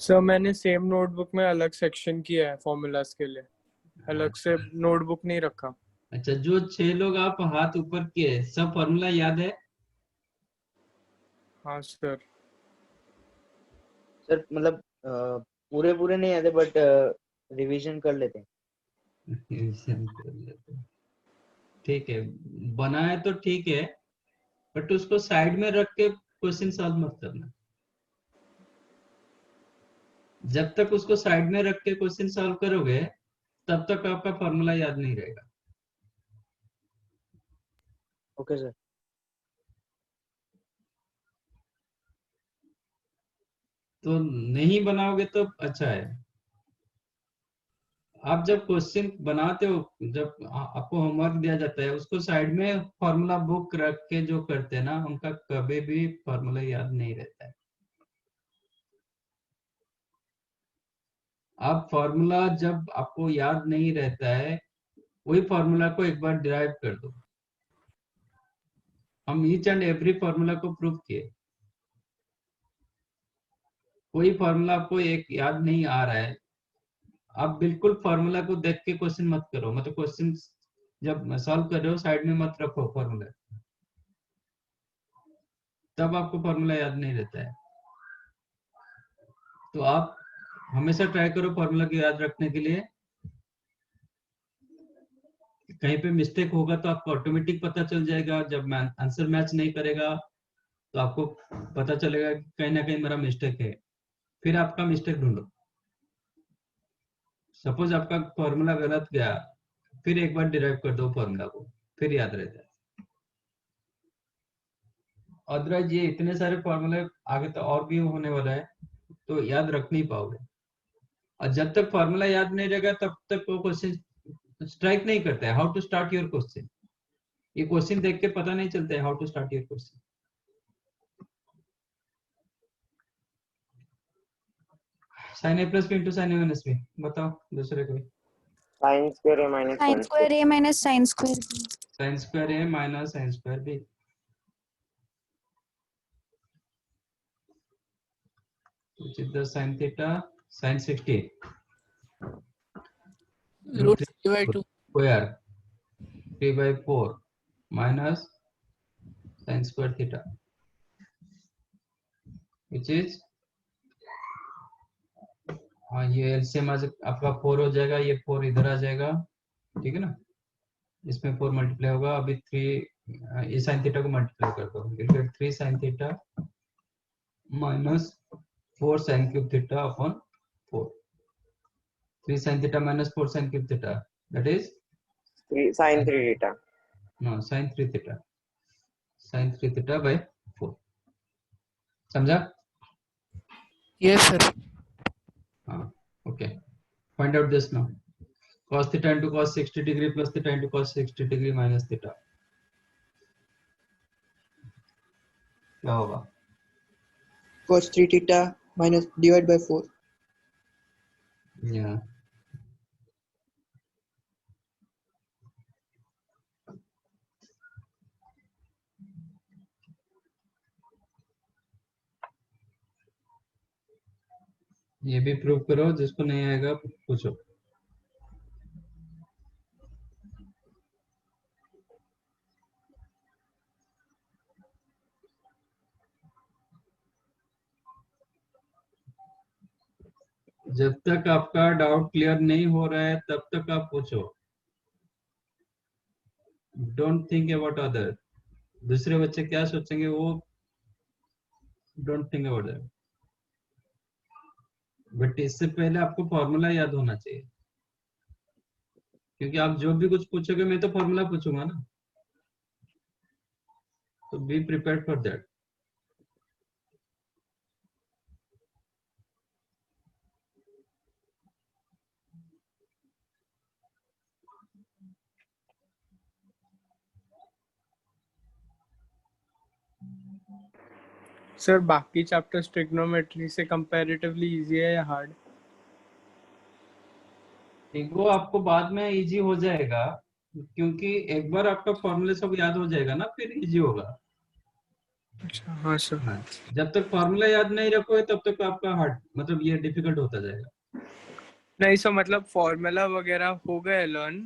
सर मैंने सेम नोटबुक में अलग सेक्शन किया है फॉर्मूलाज के लिए, अलग से नोटबुक नहीं रखा। अच्छा, जो 6 लोग आप हाथ ऊपर किए, सब फॉर्मूला याद है? हाँ सर। सर मतलब पूरे पूरे नहीं आते, बट रिवीजन कर लेते हैं। ठीक है, बनाए तो ठीक है, बट उसको साइड में रख के क्वेश्चन सॉल्व मत करना। जब तक उसको साइड में रख के क्वेश्चन सॉल्व करोगे तब तक आपका फॉर्मूला याद नहीं रहेगा। Okay sir. तो नहीं बनाओगे तो अच्छा है। आप जब क्वेश्चन बनाते हो, जब आपको होमवर्क दिया जाता है, उसको साइड में फॉर्मूला बुक रख के जो करते हैं ना, उनका कभी भी फॉर्मूला याद नहीं रहता है। आप फॉर्मूला जब आपको याद नहीं रहता है, वही फॉर्मूला को एक बार डिराइव कर दो। हम ईच एंड एवरी फॉर्मूला को प्रूव किए। कोई फॉर्मूला आपको एक याद नहीं आ रहा है, आप बिल्कुल फॉर्मूला को देख के क्वेश्चन मत करो। मतलब क्वेश्चन जब सॉल्व कर रहे हो साइड में मत रखो फॉर्मूला, तब आपको फॉर्मूला याद नहीं रहता है। तो आप हमेशा ट्राई करो फॉर्मूला को याद रखने के लिए। कहीं पे मिस्टेक होगा तो आपको ऑटोमेटिक पता चल जाएगा। जब आंसर मैच नहीं करेगा तो आपको पता चलेगा कि कहीं ना कहीं मेरा मिस्टेक है, फिर आपका मिस्टेक ढूंढो। सपोज आपका फॉर्मूला गलत गया, फिर एक बार डिराइव कर दो फॉर्मूला को, फिर याद रह जाए। अदरवाइज ये इतने सारे फॉर्मूले आगे तो और भी होने वाला है, तो याद रख नहीं पाओगे। और जब तक फॉर्मूला याद नहीं रहेगा तब तक वो क्वेश्चन स्ट्राइक नहीं करता है। How to start your question, ये क्वेश्चन देख के पता नहीं चलता है how to start your question. Sine A plus B into sine A minus B, बताओ दूसरे कोई। Sine square A minus sine square A minus sine square B. Sine square A minus sine square B, which is the sin theta sin 60 root 3/2 square 3/4 minus sin square theta, which is ये LCM आपका 4 हो जाएगा, ये 4 इधर आ जाएगा, ठीक है ना। इसमें 4 मल्टीप्लाई होगा, अभी 3 ये sin थीटा को मल्टीप्लाई कर दो, you get 3 sin theta minus 4 sin cube theta upon 4. 3 sin theta minus 4 sin cube theta, that is 3 sin 3 theta. No, sin 3 theta. Sin 3 theta by 4. समझा? Yes sir. हाँ, okay. Find out this now. Cos theta into cos 60 degree plus theta into cos 60 degree minus theta. क्या होगा? Cos 3 theta minus divide by 4. Yeah. ये भी prove करो, जिसको नहीं आएगा पूछो। जब तक आपका डाउट क्लियर नहीं हो रहा है तब तक आप पूछो। डोंट थिंक अबाउट अदर, दूसरे बच्चे क्या सोचेंगे वो don't think about that. But इससे पहले आपको फॉर्मूला याद होना चाहिए, क्योंकि आप जो भी कुछ पूछोगे मैं तो फॉर्मूला पूछूंगा ना, तो be prepared for that. Sir बाकी चैप्टर्स ट्रिग्नोमेट्री से कंपैरेटिवली इजी है या हार्ड? वो आपको बाद में इजी हो जाएगा, क्योंकि एक बार आपका फॉर्मूले सब याद हो जाएगा ना, फिर इजी होगा। अच्छा हाँ सर। हाँ, जब तक फॉर्मूला याद नहीं रखोगे तब तक आपका हार्ड मतलब ये डिफिकल्ट होता जाएगा। नहीं सर, मतलब फॉर्मूला वगैरह हो गए लर्न,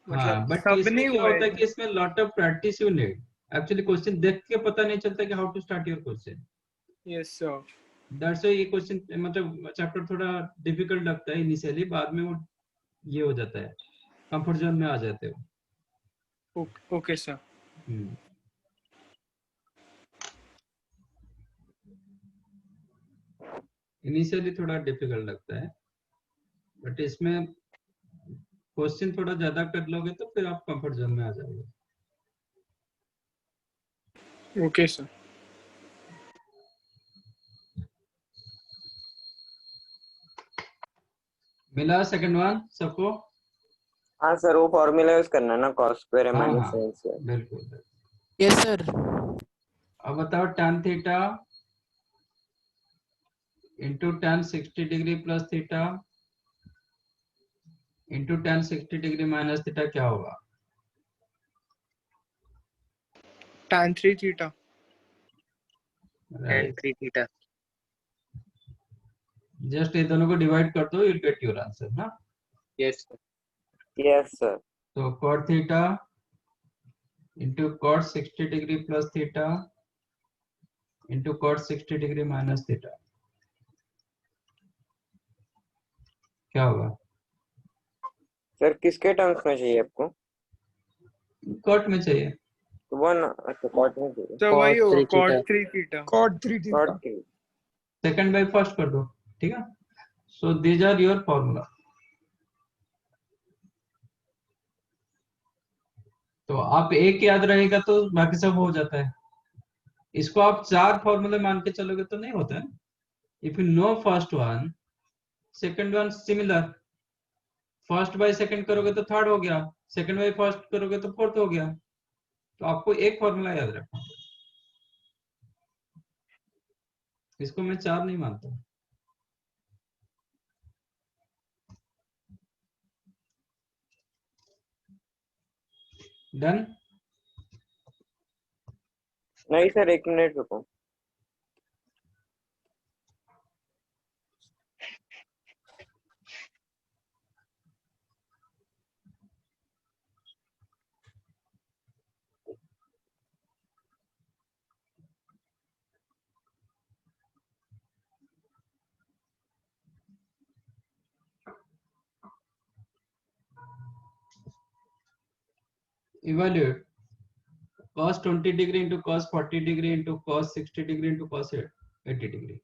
हाँ, मतलब बट सब इसमें नहीं क्या हुए। होता है कि इसमें lot of practice you need. Actually question देख के पता नहीं चलता कि how to start your question. Yes sir. That's why ये क्वेश्चन मतलब चैप्टर थोड़ा डिफिकल्ट लगता है इनिशियली, बाद में वो ये हो जाता है, कंफर्ट जोन में आ जाते हो। Okay sir. इनिशियली थोड़ा डिफिकल्ट लगता है, बट इसमें क्वेश्चन थोड़ा ज्यादा कर लोगे तो फिर आप कंफर्ट जोन में आ जाओगे। Okay sir. मिला सेकंड वन सबको? हाँ सर, वो फॉर्मूला यूज करना है ना, cos स्क्वायर है माइनस हाँ, sin स्क्वायर। बिल्कुल। Yes sir. अब बताओ tan theta into tan 60 degree plus theta into tan 60 degree minus theta क्या होगा? tan 3 theta. tan 3 theta. Just ये दोनों को डिवाइड कर दो, you will get your answer ना। Yes sir. Yes sir. तो cot theta into cot 60 degree plus theta into cot 60 degree minus theta, क्या होगा? सर किसके टर्म्स में चाहिए आपको? कॉट में चाहिए। वन, अच्छा कॉट में चाहिए। तो वही cot होगा 3 cot theta 3 theta. cot 3 cot theta. Three. Second by first कर दो, ठीक है। So these are your formula. तो आप एक याद रहेगा तो बाकी सब हो जाता है। इसको आप 4 फॉर्मूले मान के चलोगे तो नहीं होता है। If you know first one, second one similar, first by second करोगे तो थर्ड हो गया, सेकंड बाय फर्स्ट करोगे तो फोर्थ हो गया। तो आपको एक फॉर्मूला याद रखना, इसको मैं 4 नहीं मानता। डन। नहीं सर, 1 मिनट रुको। Evaluate cos 20 degree into cos 40 degree into cos 60 degree into cos 80 degree.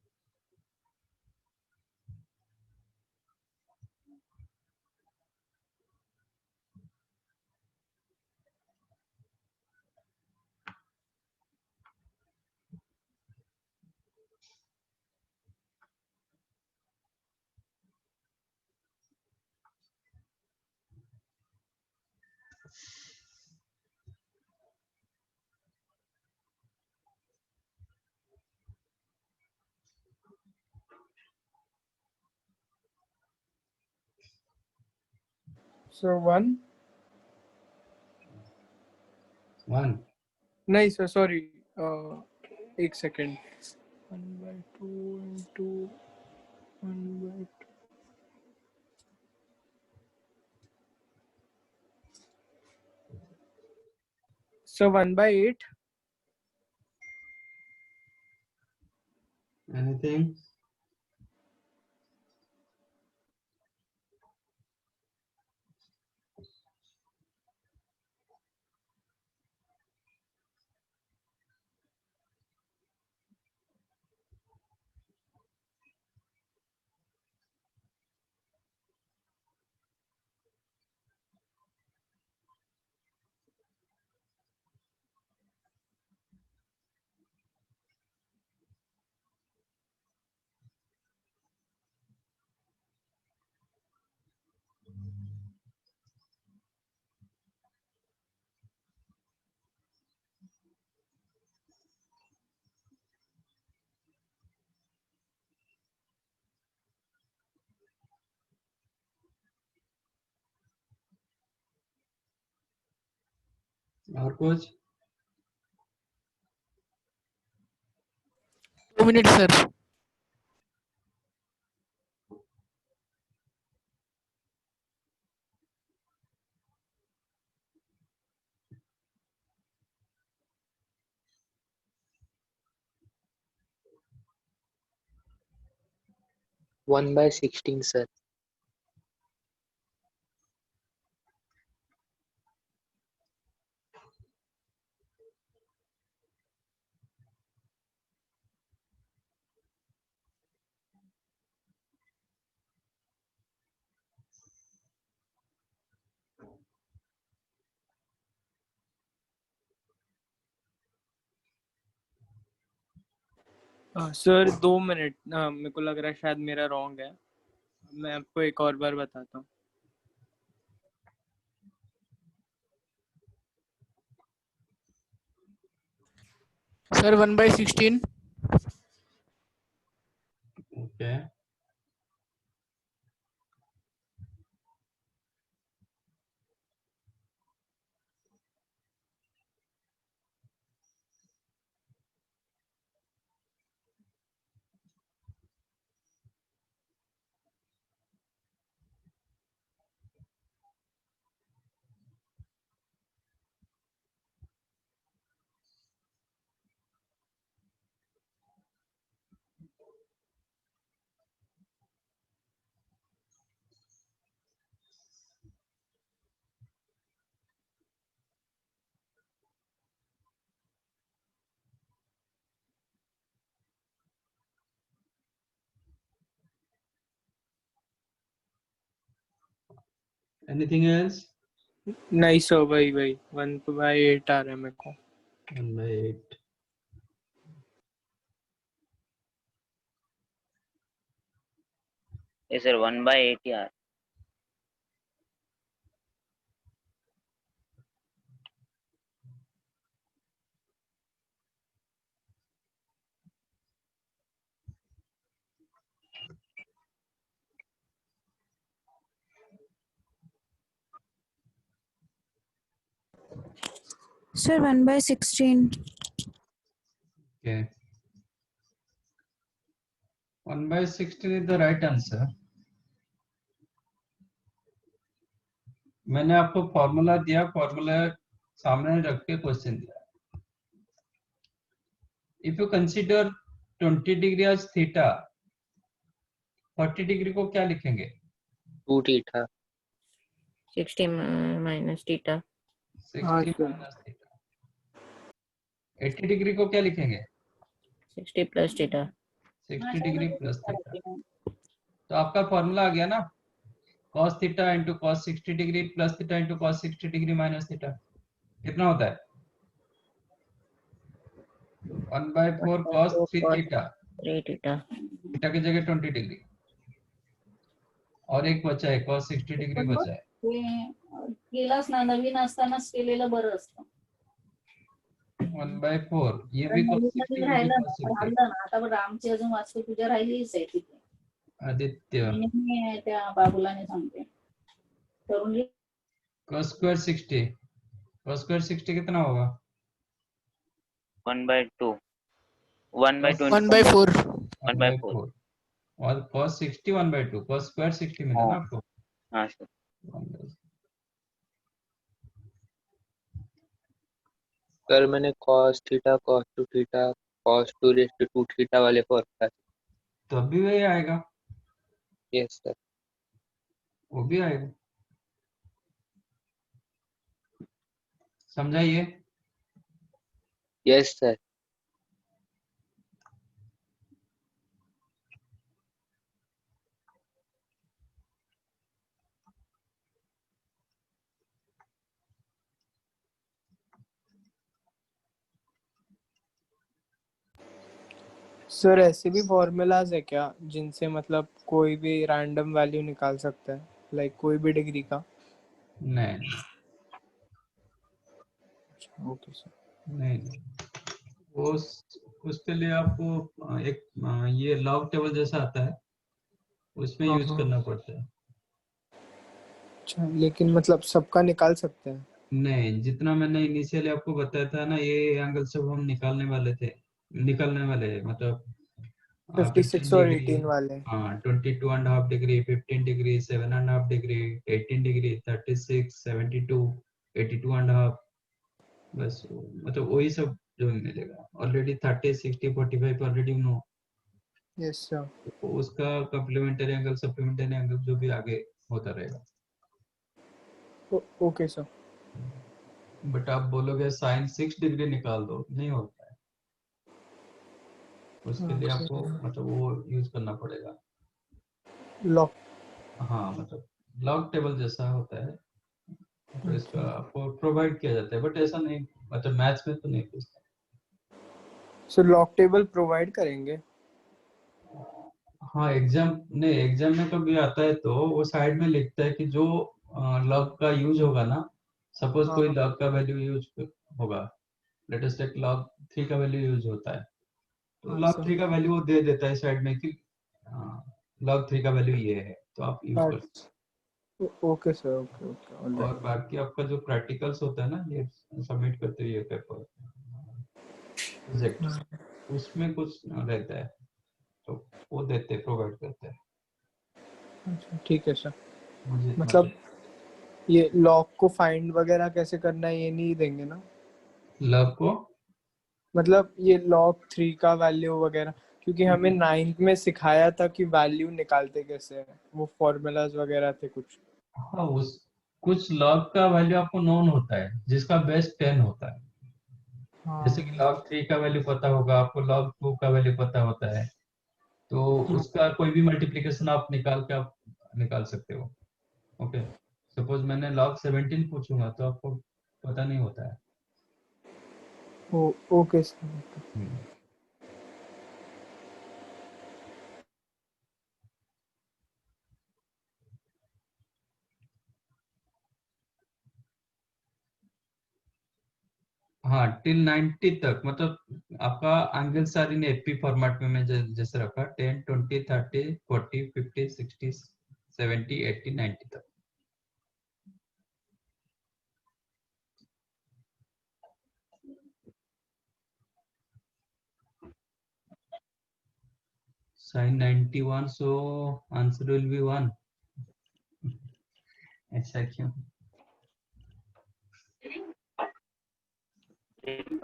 So 1 1 नहीं सर सॉरी, एक सेकेंड। 1/2 into 1/2, so 1/8 anything. और कुछ? 2 minutes sir. one by 16 sir. Sir 2 minute, मेरे को लग रहा है शायद मेरा रॉन्ग है, मैं आपको एक और बार बताता हूँ। Sir 1/16. Okay. Anything else? नहीं सर, वही 1/8 आ रहा है मेरे को। 1/8। ये सर 1/8 यार। Sir, 1/16. Okay. 1/16 is the right answer. मैंने आपको फॉर्मूला दिया, फॉर्मूला सामने रख के क्वेश्चन दिया। If you consider 20 degree as theta, 40 degree को क्या लिखेंगे? 2 theta. 60 minus theta. 60 minus theta. 80 degree को क्या लिखेंगे? 60 plus theta. 60 degree plus theta. तो आपका फॉर्मूला आ गया ना, cos theta into cos 60 degree plus theta into cos 60 degree minus theta. कितना होता है? 1/4 cos 3 थीटा। 3 theta. थीटा की जगह 20 डिग्री और एक बचा है cos 60 डिग्री बचा है। केलास ना, नवीन असतानाच केलेलं बरं असतं। 1/4 ये भी cos 60 ये भी राहिलं cos 60। राहिलं ना, आता बघ आमची अजून वास्तू पूजा राहिलीच आहे तिथे। आदित्य मी त्या बाबूलाने सांगते करून घे। cos square 60, cos square 60 कितना होगा? 1/2, 1/20, 1/4। 1/4। और cos 60 1/2, cos square 60 मिला ना आपको? हाँ सर। सर मैंने cos theta, cos 2 theta, cos 2 theta वाले फॉर्मूला। तो अभी वही आएगा। Yes sir. वो भी आएगा। समझाइए। Yes sir. सर ऐसे भी फॉर्मूलाज है क्या जिनसे मतलब कोई भी रैंडम वैल्यू निकाल सकता है, लाइक कोई भी डिग्री का? नहीं ओके सर। नहीं, उसके लिए आपको एक ये लॉग टेबल जैसा आता है, उसमें यूज करना पड़ता है। अच्छा, लेकिन मतलब सबका निकाल सकते हैं? नहीं, जितना मैंने इनिशियली आपको बताया था ना, ये एंगल सब हम निकालने वाले मतलब 56 और 18 वाले। हाँ 22.5 डिग्री, 15 डिग्री, 7.5 डिग्री, 18 डिग्री, 36, 72, 82.5, बस मतलब वही सब जो मिलेगा। Already 30, 60, 45 already know. Yes sir. उसका कॉम्प्लीमेंट्री एंगल, सप्लीमेंट्री एंगल जो भी आगे होता रहेगा। Okay sir. बट आप बोलोगे sin 6 डिग्री निकाल दो, नहीं होता है। उसके लिए आपको मतलब वो यूज करना पड़ेगा लॉग। हाँ, मतलब लॉग टेबल जैसा होता है, तो इसका आपको प्रोवाइड किया जाता है, बट ऐसा नहीं, मतलब मैथ्स में तो नहीं पूछता। सो लॉग टेबल प्रोवाइड करेंगे? हाँ, एग्जाम में कभी आता है तो वो साइड में लिखता है कि जो लॉग का यूज होगा ना, सपोज कोई लॉग का वैल्यू यूज होगा, लेट अस टेक log 3 का वैल्यू यूज होता है, तो log 3 का वैल्यू वो दे देता है साइड में कि log 3 का वैल्यू ये है, तो आप यूज कर सकते। Okay sir. ओके। और बाकी आपका जो प्रैक्टिकल्स होता है ना, ये सबमिट करते हुए पेपर प्रोजेक्ट, उसमें कुछ रहता है तो वो देते प्रोवाइड करते हैं। अच्छा ठीक है सर। मुझे मतलब ये लॉग को फाइंड वगैरह कैसे करना है ये नहीं देंगे ना? लॉग को मतलब ये log 3 का वैल्यू वगैरह, क्योंकि हमें 9th में सिखाया था कि वैल्यू निकालते कैसे हैं, वो फॉर्मूलाज वगैरह थे कुछ। हाँ, कुछ लॉग का वैल्यू आपको नोन होता है, जिसका बेस 10 होता है। जैसे कि log 3 का वैल्यू पता होगा आपको, log 2 का वैल्यू पता होता है, तो उसका कोई भी मल्टीप्लिकेशन आप निकाल सकते हो। ओके, सपोज मैंने log 17 पूछूंगा तो आपको पता नहीं होता है। Okay sir. हाँ टिल 90 तक, मतलब आपका एंगल सारी ने एपी फॉर्मेट में मैं जैसे रखा 10 20 30 40 50 60 70 80 90 तक। sin 91, so answer will be 1। ऐसा क्यों?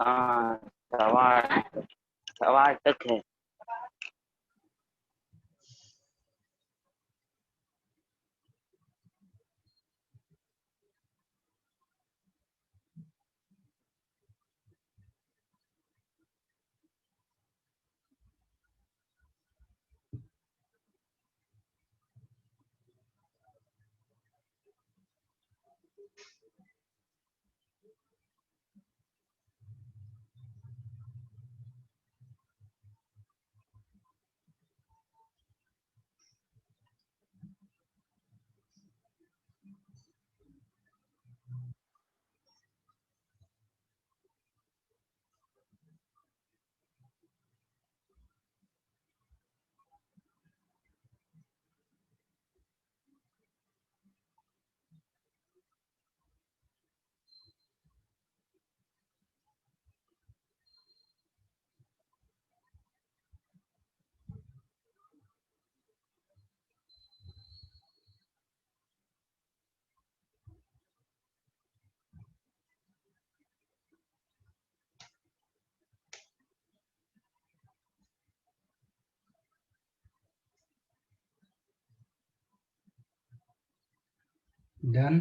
हाँ, सवा तक है। डन।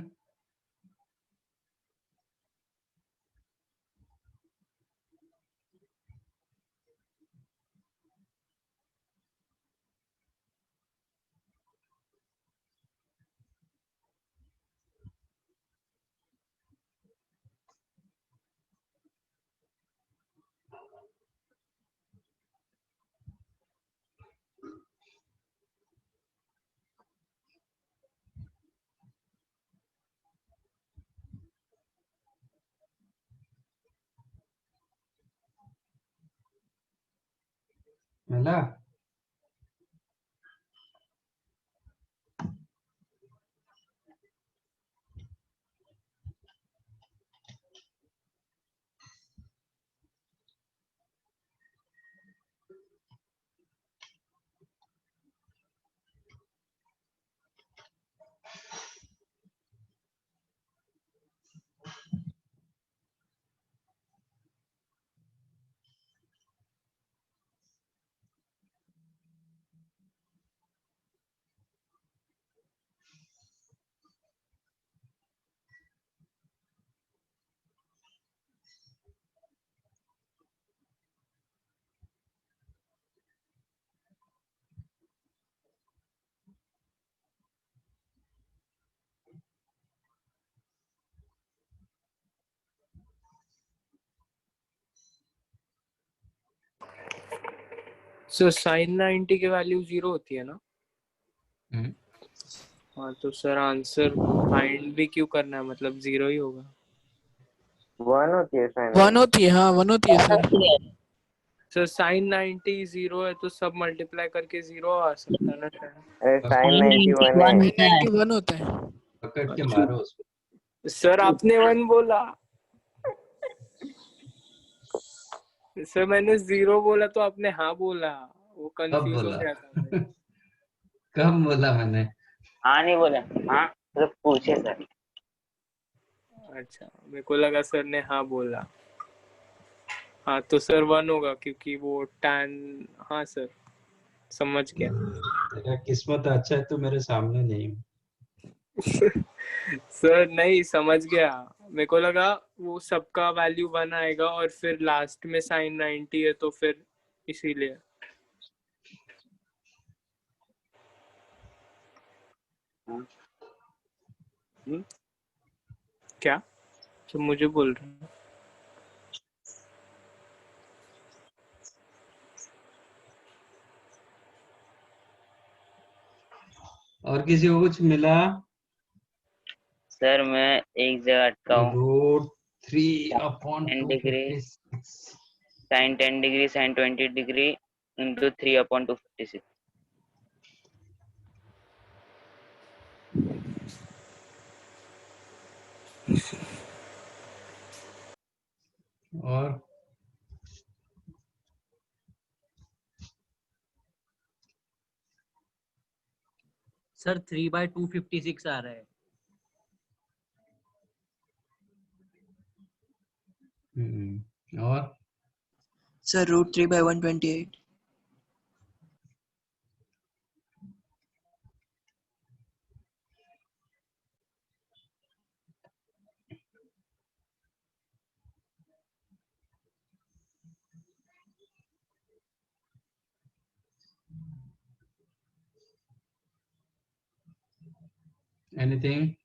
मिला? सर साइन 90 की वैल्यू 0 होती है ना? हाँ तो सर आंसर फाइंड भी क्यों करना है, मतलब 0 ही होगा। 1 होती है साइन 1 होती है, हाँ 1 होती है सर। सर साइन 90 0 है तो सब मल्टीप्लाई करके 0 आ सकता है ना सर? साइन 91 है। 91 होता है। पकड़ के मारो उसको। सर आपने 1 बोला। सर मैंने 0 बोला तो आपने हाँ बोला, वो कब कंफ्यूज हो बोला? गया था मैं। कब बोला मैंने? हाँ नहीं बोला, हाँ तो पूछे सर। अच्छा मेरे को लगा सर ने हाँ बोला। हाँ तो सर 1 होगा क्योंकि वो tan। हाँ सर समझ गया। तेरा किस्मत अच्छा है तो मेरे सामने नहीं हूँ। सर नहीं समझ गया, मेरे को लगा वो सबका वैल्यू 1 आएगा और फिर लास्ट में साइन 90 है तो फिर इसीलिए। क्या तो मुझे बोल रहे हैं? और किसी को कुछ मिला? सर मैं एक जगह अटका हूँ। Root 3/256 sin 10 degree sin 20 degree into 3/256. और सर 3/256 आ रहा है। और सर √3/128. anything?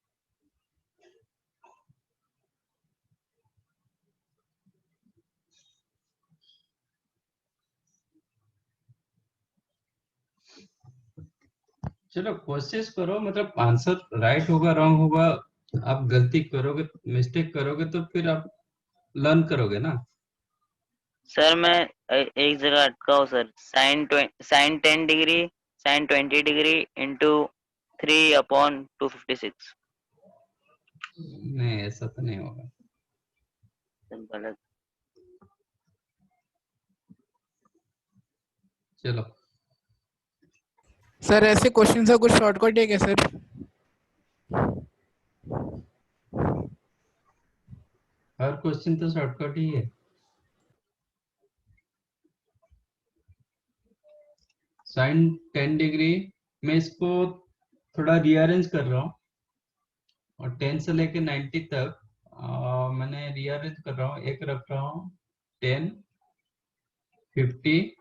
चलो कोशिश करो, मतलब आंसर राइट होगा रॉन्ग होगा, आप गलती करोगे मिस्टेक करोगे तो फिर आप लर्न करोगे ना। सर मैं एक जगह अटका हूँ sir. sin 10 degree sin 20 degree into 3/256. नहीं ऐसा तो नहीं होगा। गलत। चलो सर ऐसे क्वेश्चन का कुछ शॉर्टकट है क्या सर? हर क्वेश्चन तो शॉर्टकट ही है। sin 10 डिग्री मैं इसको थोड़ा रीअरेंज कर रहा हूँ और 10 से लेके 90 तक मैंने रीअरेंज कर रहा हूँ। एक रख रहा हूँ 10, 50,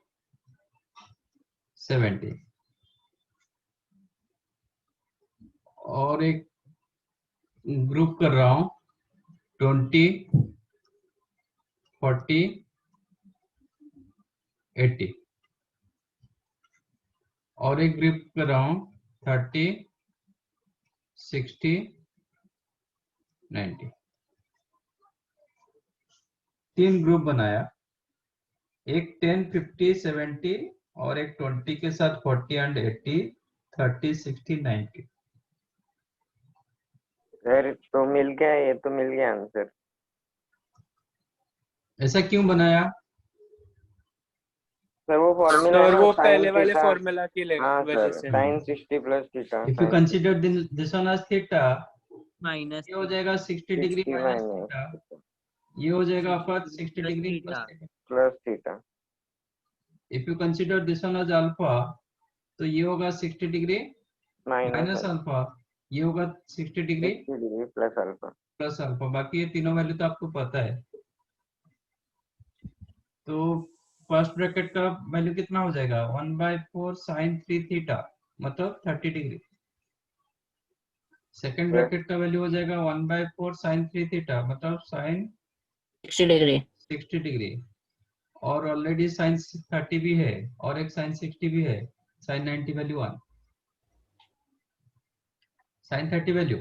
70 और एक ग्रुप कर रहा हूँ 20, 40, 80 और एक ग्रुप कर रहा हूँ 30, 60, 90। 3 ग्रुप बनाया, एक 10, 50, 70 और एक 20 के साथ 40 एंड 80, 30, 60, 90। सर तो मिल गया, ये तो मिल गया आंसर। ऐसा क्यों बनाया? सर वो फॉर्मूला सर है वो ना पहले वाले sin फॉर्मूला की हाँ वजह सर से। sin 60 + theta If you consider this one as theta, minus ये हो जाएगा 60 डिग्री 60 माइनस माइनस थीटा, ये हो जाएगा आपका 60 degree plus theta. Plus theta. If you consider this one as alpha, तो ये होगा 60 डिग्री माइनस अल्फा, ये होगा 60 degree plus alpha plus alpha. बाकी ये तीनों वैल्यू तो आपको पता है। तो फर्स्ट ब्रैकेट का वैल्यू कितना हो जाएगा? 1/4 sin 3 थीटा मतलब 30 डिग्री। सेकंड ब्रैकेट का वैल्यू हो जाएगा 1/4 sin 3 थीटा मतलब sin 60 डिग्री और ऑलरेडी sin 30 भी है और एक sin 60 भी है। sin 90 value 1, sin 30 value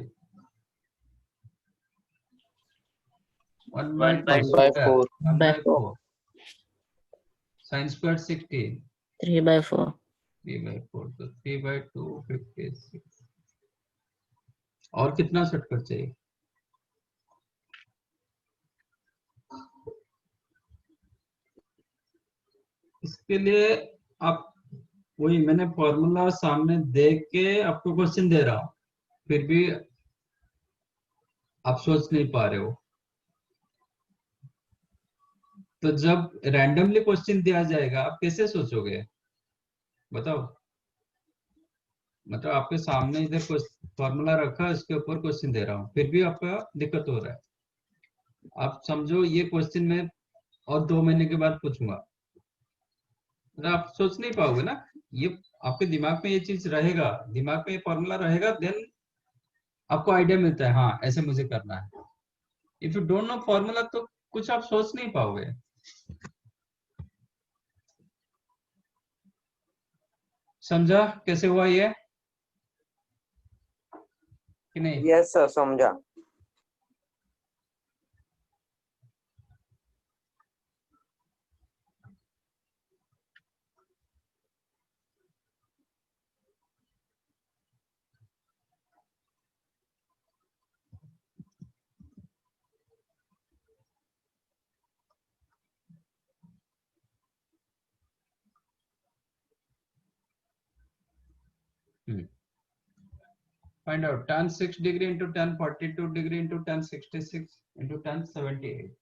1/4 sin squared 60 3/4 तो 3/256। और कितना शॉर्टकट चाहिए? इसके लिए आप वही मैंने फॉर्मूला सामने देख के आपको क्वेश्चन दे रहा हूं, फिर भी आप सोच नहीं पा रहे हो। तो जब रैंडमली क्वेश्चन दिया जाएगा आप कैसे सोचोगे बताओ? मतलब आपके सामने इधर फॉर्मूला रखा, इसके ऊपर क्वेश्चन दे रहा हूँ, फिर भी आपका दिक्कत हो रहा है। आप समझो ये क्वेश्चन मैं और 2 महीने के बाद पूछूंगा, तो आप सोच नहीं पाओगे ना। ये आपके दिमाग में ये चीज रहेगा, दिमाग में ये फॉर्मूला रहेगा, देन आपको आइडिया मिलता है, हाँ ऐसे मुझे करना है। If you don't no formula तो कुछ आप सोच नहीं पाओगे। समझा कैसे हुआ ये कि नहीं? यस सर, समझा। Find out tan 6 degree into tan 42 degree into tan 66 into tan 78.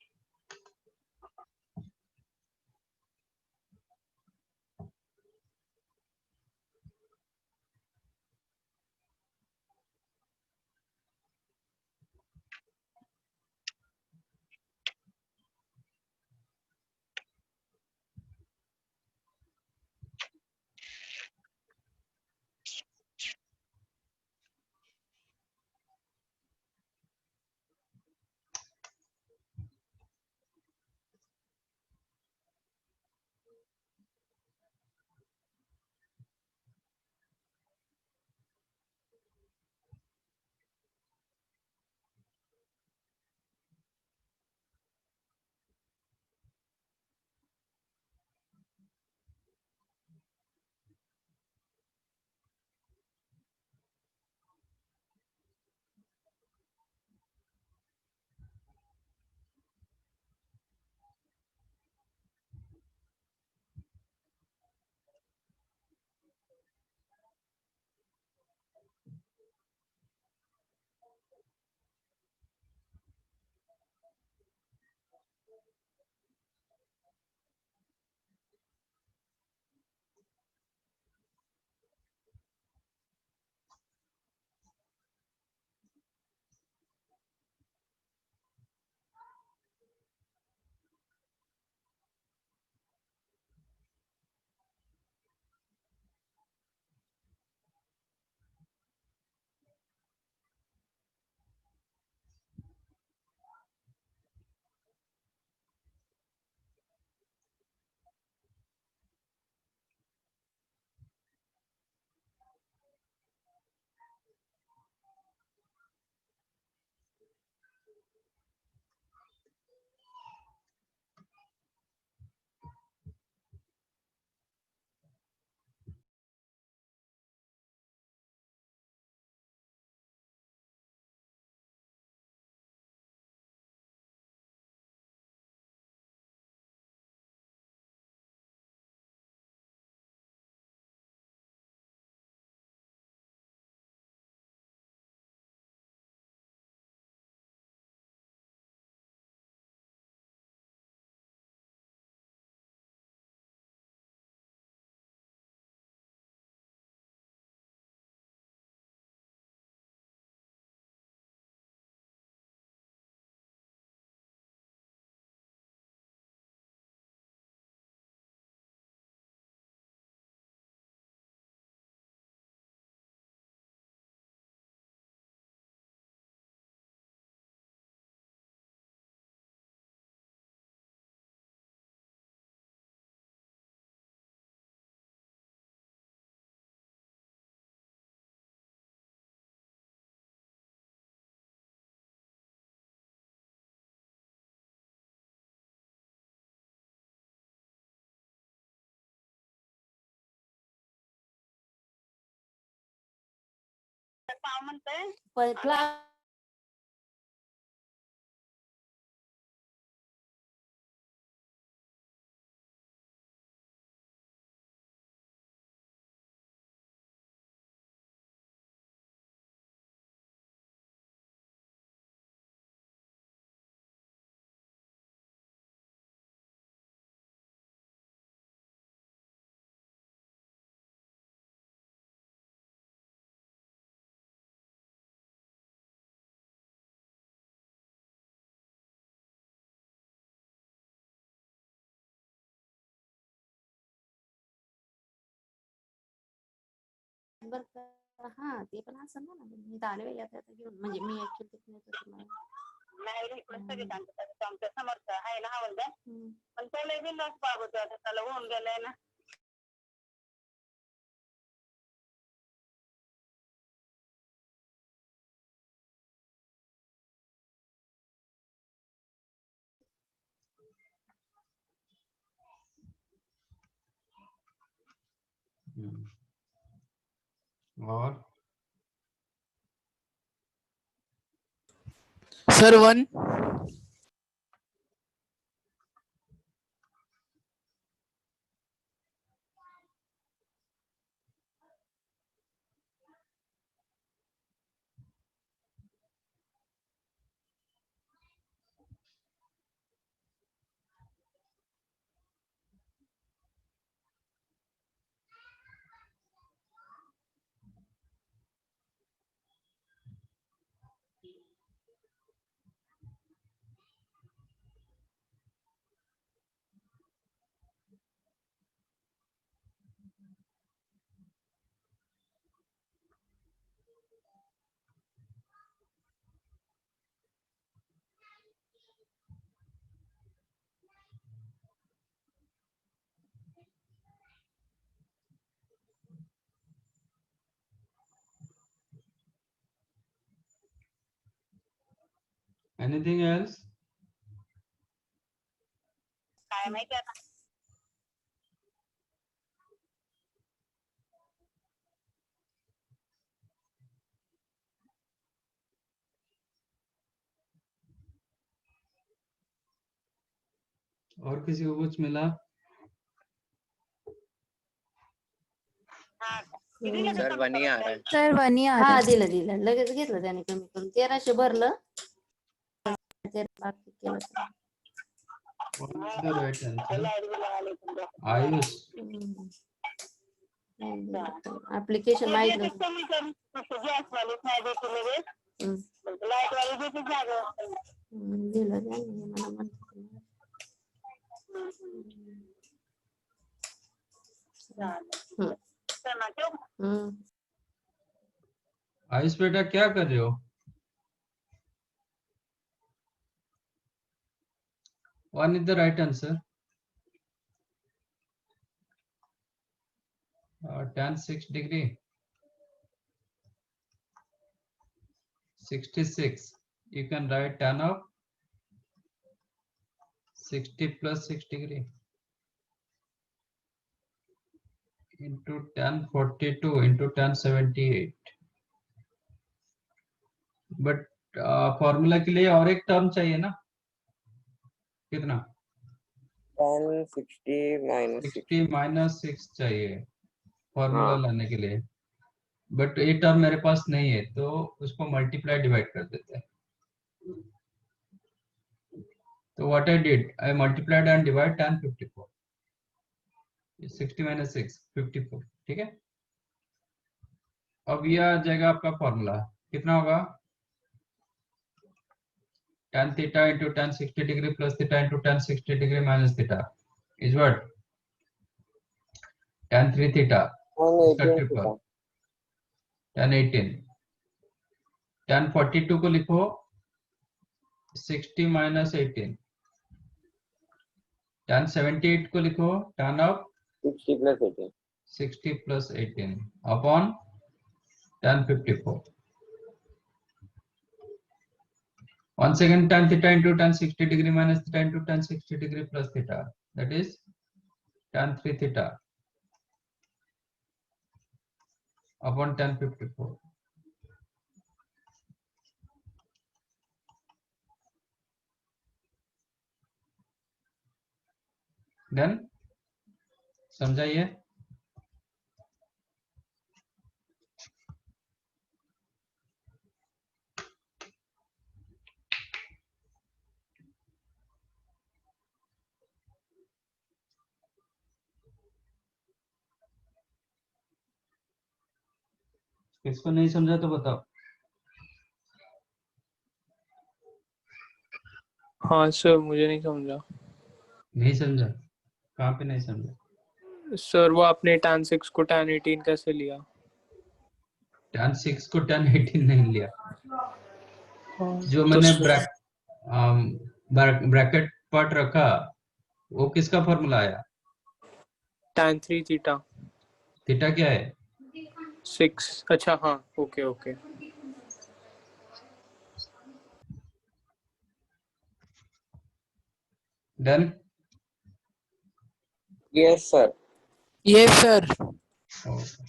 Class number हा ते पण असं ना मी तर आले यात घेऊन म्हणजे मी ऍक्च्युअली तिथे नेतो तुम्हाला नाही रिक्वेस्ट सगळी सांगतात आमच्या समर्थ आहे ना हवलदार पण त्याला बी लॉस भाग होतो आता त्याला होऊन गेलाय ना और सर 1 anything else? काय माहिती आता और किसी को कुछ मिला? सर 1 ही आ रहा है. सर 1 ही आ रहा हा है. दिलं लगेच घेतलं त्याने कमी करून 1300 भरलं बाकी केलं What is the right answer? Ayush. Application माहित नव्हतं गॅस वालीच नाही देते लगेच लाईट वाली देते जागा दिलं त्याने मला म्हणतो आयुष बेटा क्या कर रहे हो? One is the right answer. Tan 6 degree. 66. You can write tan of 60 plus 6 degree into tan 42 into tan 78. But formula के लिए और एक टर्म चाहिए ना? कितना? tan 60 minus 6 चाहिए फॉर्मूला लाने के लिए. बट ये टर्म मेरे पास नहीं है तो उसको मल्टीप्लाई डिवाइड कर देते हैं. तो what I did, I multiplied and divide tan 54. 60 minus 6 54. ठीक है. अब ये आ जाएगा आपका फॉर्मूला. कितना होगा? tan theta into tan 60 degree plus theta into tan 60 degree minus theta is what? Tan 3 theta. Tan 18. Tan 42 को लिखो 60 minus 18. Tan 78 को लिखो tan of 60 plus 18. 60 plus 18 upon tan 54. Once again tan theta into tan 60 degree minus theta into tan 60 degree plus theta, that is tan 3 theta upon tan 54. Then समझाइए. किसको नहीं समझा तो बताओ. हाँ सर मुझे नहीं समझा. नहीं समझा? कहाँ पे नहीं समझा? सर वो आपने tan 6 को tan 18 कैसे लिया? tan 6 को tan 18 नहीं लिया। जो तो मैंने सर ब्रैकेट पार्ट रखा वो किसका फॉर्मूला आया? tan 3 थीटा थीटा क्या है? 6। अच्छा हाँ okay okay. Done? Yes, sir. Yes, sir. Okay.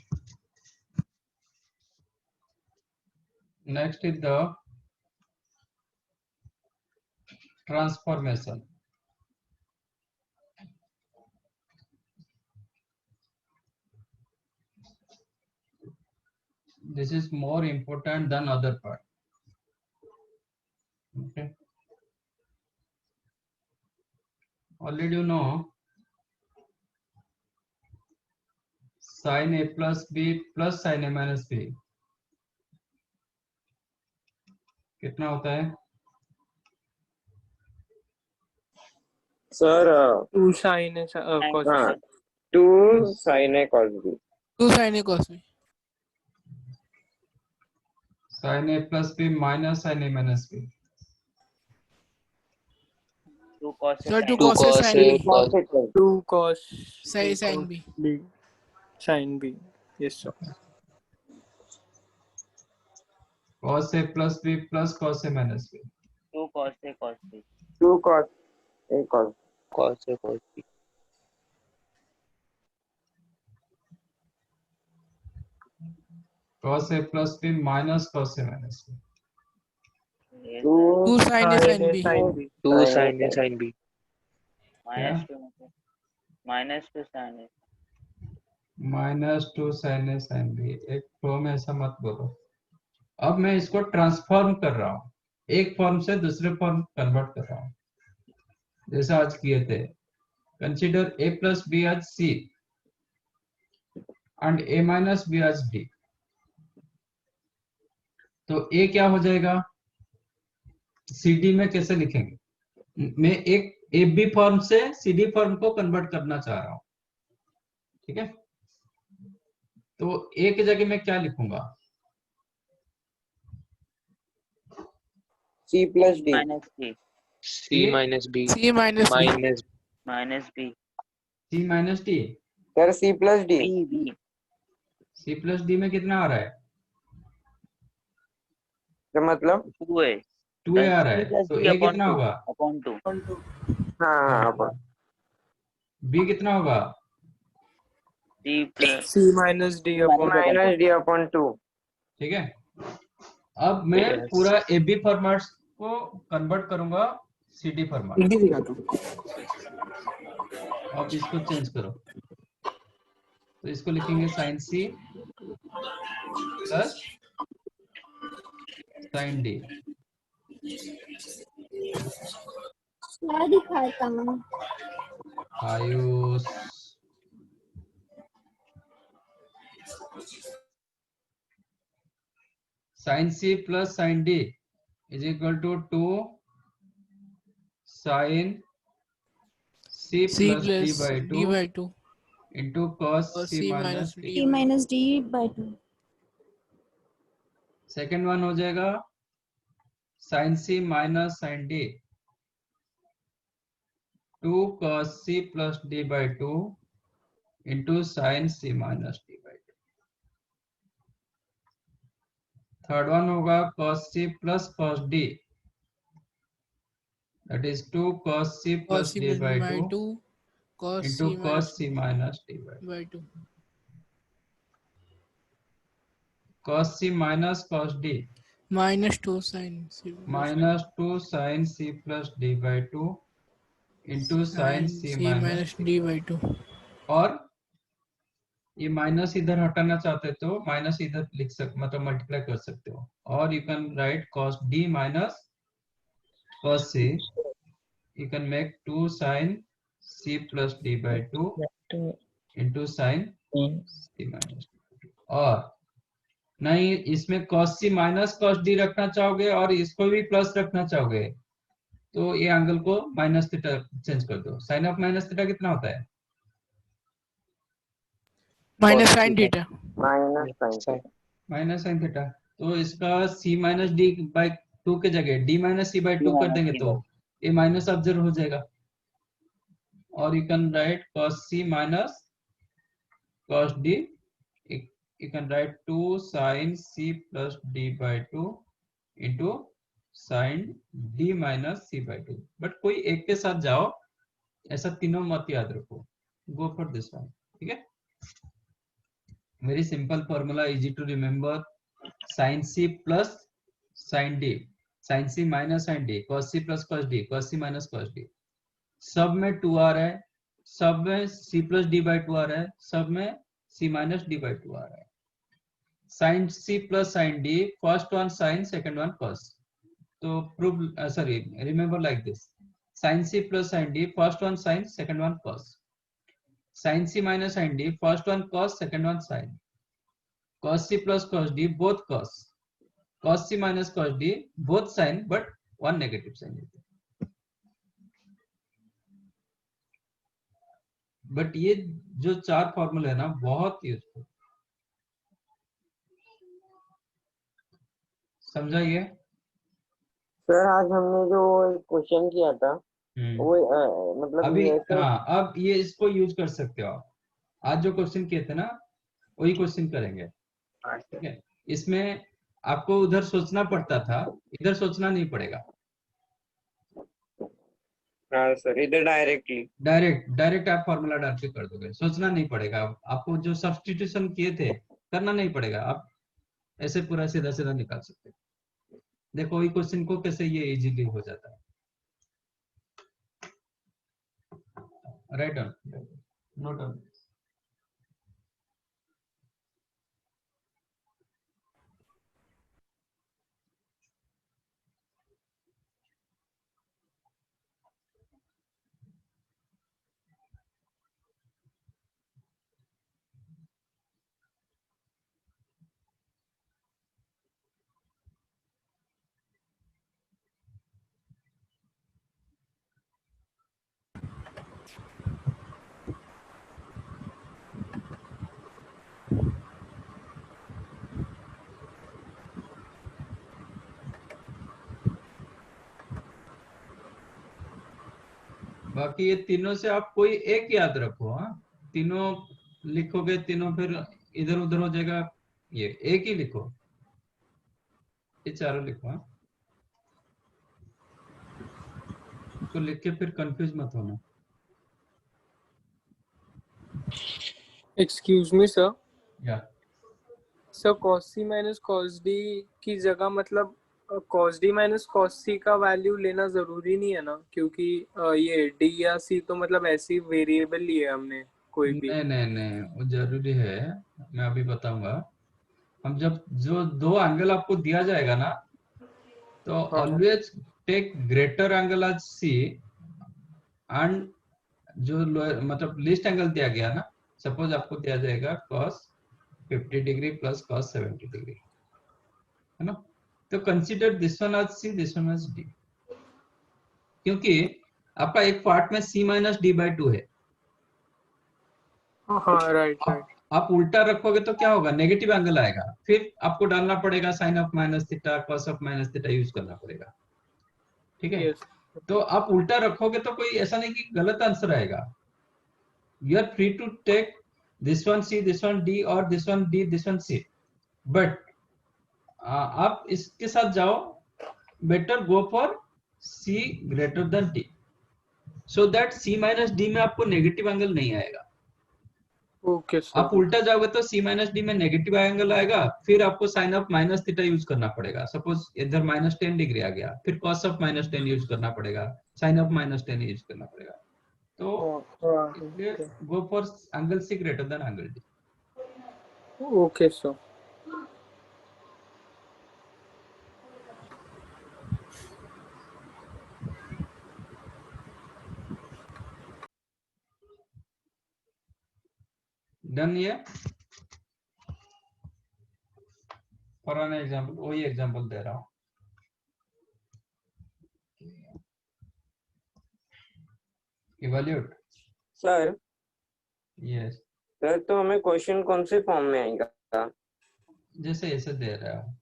Next is the transformation. This is more important than other part. Okay. Already you know sin a plus b plus sin a minus b कितना होता है? Sir, 2 sin a cos हाँ, b। 2 sin a cos b. 2 sin a cos b. sin a plus b minus sin a minus b. 2 cos Sir, 2 2 cos a cos sin a b. cos 2 cos Sin b. b sin b। yes sir। cos a plus b plus cos a minus b. 2 cos a cos b। 2 cos a cos. cos a cos b। cos a plus b minus cos a minus b. 2 2 sin a sin b. sin b। 2 sin a sin b। minus 2 minus 2 sin a। Minus 2 sin a sin b। एक form ऐसा मत बोलो। अब मैं इसको transform कर रहा हूँ, एक फॉर्म से दूसरे फॉर्म कन्वर्ट कर रहा हूँ जैसा आज किए थे। Consider a plus b as c and a minus b as d। तो a क्या हो जाएगा? cd में कैसे लिखेंगे? मैं एक ab फॉर्म से cd फॉर्म को कन्वर्ट करना चाह रहा हूँ, ठीक है? तो a की जगह मैं क्या लिखूंगा? C plus d. minus b। c minus b C minus b. minus minus b। c minus d। Sir, C plus d. b b। c plus d में कितना आ रहा है? तो मतलब 2a 2a आ रहा है, तो a कितना होगा? upon 2। हाँ अपन b कितना होगा? c plus c minus d upon minus d upon 2. ठीक है। अब मैं Yes. पूरा ab फॉर्मेट को कन्वर्ट करूंगा cd फॉर्मेट। अब इसको चेंज करो, तो इसको लिखेंगे sin c plus sin d। क्या दिखाता हूँ? Ayush sin c plus sin d is equal to 2 sin c C plus d plus by d 2 by 2. into cos Cos c c minus minus d। C minus d by 2. Second one हो जाएगा sin c minus sin d 2 cos c plus d by 2 into sin c minus d by 2। Third one होगा cos c plus cos d, that is 2 cos c Cos plus c d by by 2 2. Cos into c cos c minus d by 2। by 2. cos c minus cos d Minus 2 sin c. minus 2 sin c plus d by 2 into sin c minus d by 2. और ये minus इधर हटाना चाहते तो minus इधर लिख सकते, मतलब मल्टीप्लाई कर सकते हो, और you can right cos d minus cos c, you can make 2 sin c plus d by 2 into sin c minus d। और नहीं, इसमें cos c minus cos d रखना चाहोगे और इसको भी प्लस रखना चाहोगे तो ये एंगल को माइनस थीटा चेंज कर दो। साइन ऑफ माइनस थीटा कितना होता है? Minus sin theta. Minus sin theta. Minus sine theta, तो इसका c माइनस डी बाई 2 के जगह d माइनस c बाई 2 कर देंगे तो ये माइनस ऑब्जर्व हो जाएगा, और you can right cos c minus cos d, you can write 2 sin c plus d by 2 into sin d minus c by 2, but कोई एक के साथ जाओ, ऐसा तीनों मत याद रखो, गो फॉर दिस वन, ठीक है। Very simple formula, easy to remember, sin c plus sin d, sin c minus sin d, cos c plus cos d, cos c minus cos d, सब में 2 आ रहा है, सब में c plus d by 2 आ रहा है, सब में c minus d by 2 आ रहा है। sin c plus sin d, first one sin, second one cos, तो prove sorry remember like this, sin c plus sin d, first one sin, second one cos, sin c minus sin d, first one cos, second one sin, cos c plus cos d, both cos, cos c minus cos d, both sin but one negative sign, but ये जो 4 फॉर्मूले है ना बहुत useful, समझा ये? Sir आज हमने जो क्वेश्चन किया था वो मतलब अभी ये ऐसे हाँ, अब ये इसको यूज कर सकते हो आप, आज जो क्वेश्चन किए थे ना वही क्वेश्चन करेंगे, ठीक है। इसमें आपको उधर सोचना पड़ता था, इधर सोचना नहीं पड़ेगा, हाँ सर, इधर डायरेक्ट आप फॉर्मूला डाल के कर दोगे, सोचना नहीं पड़ेगा आपको, जो सब्स्टिट्यूशन किए थे करना नहीं पड़ेगा, आप ऐसे पूरा सीधा सीधा निकाल सकते हो। देखो वही क्वेश्चन को कैसे ये इजीली हो जाता है, राइट डाउन, नोट डाउन। बाकी ये तीनों से आप कोई एक याद रखो, हाँ तीनों लिखोगे, तीनों फिर इधर उधर हो जाएगा, ये एक ही लिखो, ये चारों लिखो, हाँ इसको लिख के फिर कंफ्यूज मत होना। एक्सक्यूज मी सर, या sir cos c minus cos d की जगह मतलब cos d minus cos c का वैल्यू लेना जरूरी नहीं है ना, क्योंकि ये d या c तो मतलब ऐसी वेरिएबल लिए हमने कोई भी। नहीं वो जरूरी है, मैं अभी बताऊंगा। हम जब जो दो एंगल आपको दिया जाएगा ना, तो always take greater angle as C, and जो मतलब लीस्ट एंगल दिया गया ना, सपोज आपको दिया जाएगा cos 50 degree plus cos 70 degree, है ना, तो consider this one as C, this one as D, क्योंकि आपका एक पार्ट में c माइनस डी बाई 2 है। हाँ राइट। आप उल्टा रखोगे तो क्या होगा, नेगेटिव एंगल आएगा, फिर आपको डालना पड़ेगा sine of minus theta, cos of minus theta use करना पड़ेगा, ठीक है। तो आप उल्टा रखोगे तो कोई ऐसा नहीं कि गलत आंसर आएगा, you are free to take this one c, this one d, और this one d, this one c, but आप इसके साथ जाओ, better go for c greater than d, so that c minus d में आपको negative angle नहीं आएगा। Okay sir. आप उल्टा जाओगे तो c माइनस डी में नेगेटिव एंगल आएगा, फिर आपको sine of minus theta use करना पड़ेगा, सपोज इधर माइनस 10 डिग्री आ गया, फिर कॉस ऑफ माइनस 10 यूज करना पड़ेगा, साइन ऑफ माइनस 10 यूज करना पड़ेगा, तो इसलिए go for angle C greater than angle D. Okay sir. Done ये फॉर एन एग्जांपल, वही एग्जांपल दे रहा हूं, इवैल्यूएट सर। यस सर तो हमें क्वेश्चन कौन से फॉर्म में आएगा? जैसे ऐसे दे रहा है,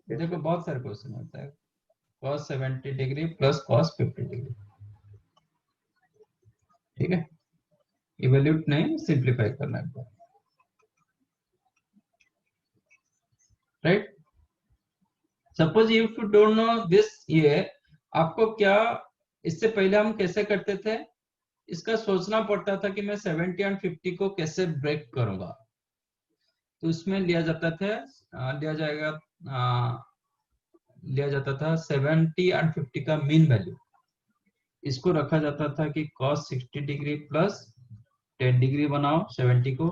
देखो बहुत सारे क्वेश्चन होता है, cos 70 degree plus cos 50 degree, ठीक है, इवेल्यूट नहीं सिंप्लीफाई करना है, right. Suppose if you don't no this, ये आपको क्या, इससे पहले हम कैसे करते थे, इसका सोचना पड़ता था कि मैं 70 और 50 को कैसे ब्रेक करूंगा, तो इसमें लिया जाता था, लिया जाता था 70 और 50 का मीन वैल्यू, इसको रखा जाता था कि cos 60 डिग्री प्लस 10 डिग्री बनाओ 70 को,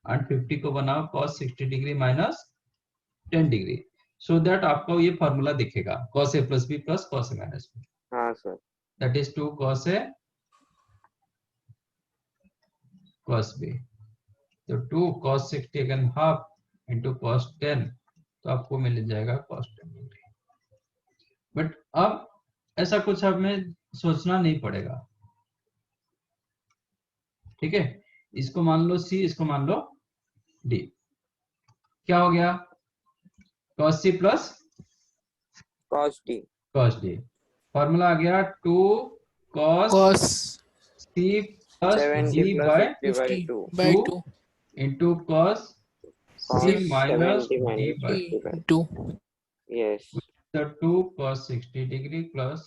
और 50 को बनाओ cos 60 degree minus 10 degree, so that आपको ये फॉर्मूला दिखेगा cos a plus B plus cos a minus b, हाँ sir, that is 2 cos a cos b, तो 2 cos 60 again half into cos 10, तो आपको मिल जाएगा cos 10 डिग्री। बट अब ऐसा कुछ हमें सोचना नहीं पड़ेगा, ठीक है, इसको मान लो c, इसको मान लो d, क्या हो गया cos c plus cos d, formula आ गया 2 cos c plus 70 d plus by 50 by 2 2 into cos c cos minus 70 d minus by 50 by 2 yes, the 2 cos 60 degree plus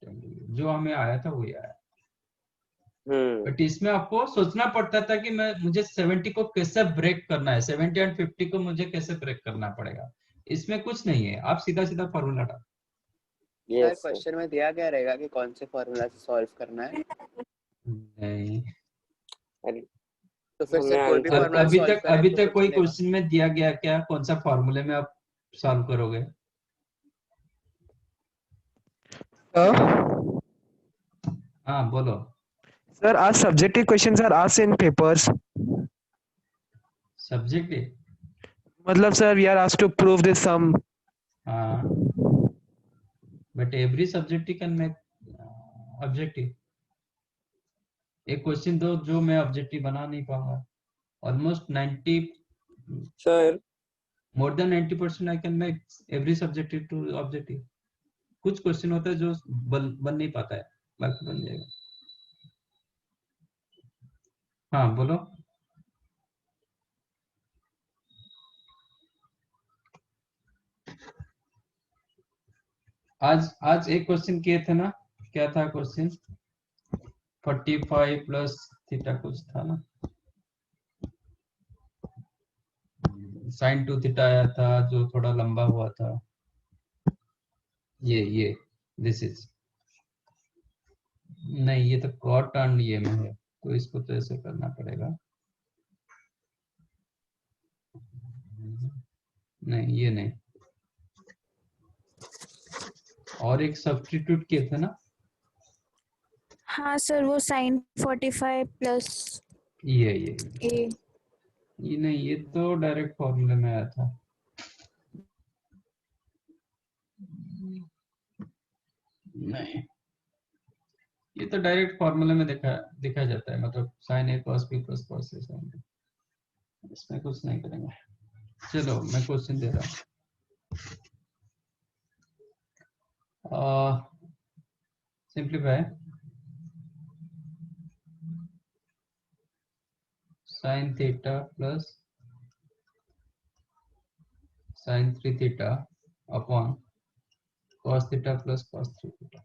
10 degree, जो हमें आया था वही आया। बट इसमें आपको सोचना पड़ता था कि मुझे 70 को कैसे ब्रेक करना है, 70 एंड 50 को मुझे कैसे ब्रेक करना पड़ेगा, इसमें कुछ नहीं है, आप सीधा सीधा फॉर्मूला डाल। सर क्वेश्चन में दिया क्या रहेगा कि कौन से फॉर्मूला से सॉल्व करना है? नहीं, तो फिर सर कोई भी फॉर्मूला सॉल्व करें अभी तो तक कुछ कोई चलेगा? क्वेश्चन में दिया गया क्या, कौन सा फॉर्मूले में आप सॉल्व करोगे? हाँ बोलो Sir, our subjective questions are asked in papers. Subjective, मतलब sir, we are asked to prove this sum. हाँ, but every subjective can make objective. एक क्वेश्चन दो जो मैं ऑब्जेक्टिव बना नहीं पाऊंगा, almost 90 sir, more than 90% I can make every subjective to objective. कुछ क्वेश्चन होता है जो बन नहीं पाता है, बाकी बन जाएगा। हाँ बोलो। आज एक क्वेश्चन किए थे ना, क्या था क्वेश्चन? 45 प्लस थीटा कुछ था ना, sin 2 थीटा आया था जो थोड़ा लंबा हुआ था, ये दिस इज, नहीं ये तो कॉट एंड ये में है, तो इसको तो ऐसे करना पड़ेगा, नहीं ये नहीं, और एक सब्स्टिट्यूट किए थे ना, हाँ सर, वो sin 45 प्लस ये ए, ये नहीं, ये तो डायरेक्ट फॉर्मूले में आया था। नहीं, ये तो डायरेक्ट फॉर्मूले में दिखा जाता है, मतलब sin a cos b plus cos a sin b, इसमें कुछ नहीं करेंगे। चलो मैं क्वेश्चन दे रहा हूँ, simplify sin theta plus sin 3 theta upon cos theta plus cos 3 theta.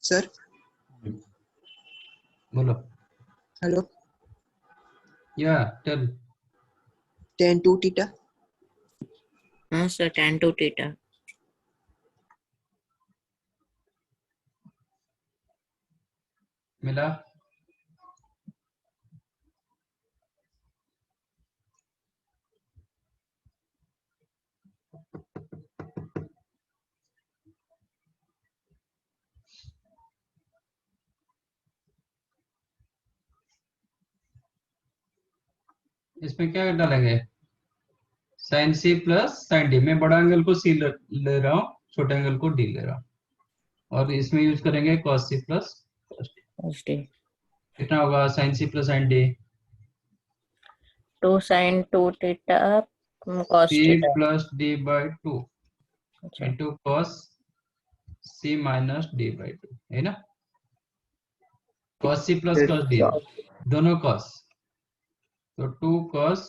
Sir, बोलो. hello. Yeah, tell. Tan 2 theta. हाँ सर tan 2 theta. मिला. इसमें क्या डालेंगे? Sine C plus sine D. मैं बड़ा एंगल को सी ले रहा हूँ, छोटे एंगल को डी ले रहा हूँ, और इसमें यूज करेंगे cos C plus cos D. कितना होगा sine C plus sine D? 2 sin 2 theta cos C theta. Plus D by 2 अच्छा. Into cos C minus D by 2 है ना. cos C plus cos D दोनों cos, तो 2 cos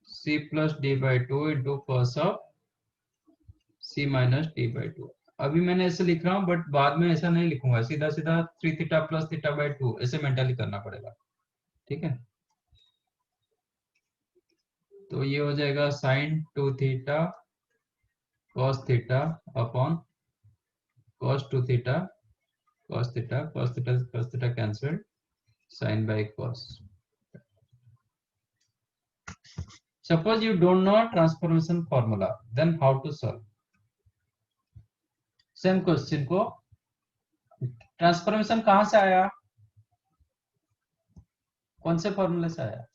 C plus D by 2 into cos of C minus D by 2. अभी मैंने ऐसे लिख रहा हूँ, बट बाद में ऐसा नहीं लिखूंगा, सीधा सीधा 3 थीटा प्लस थीटा बाई 2 ऐसे मेंटली करना पड़ेगा. ठीक है, तो ये हो जाएगा sine 2 theta cos theta upon cos 2 theta cos theta cos theta cancelled, sin by cos. Suppose you don't know transformation formula, then how to solve? Same question को ट्रांसफॉर्मेशन कहां से आया, कौन से फॉर्मूले से आया?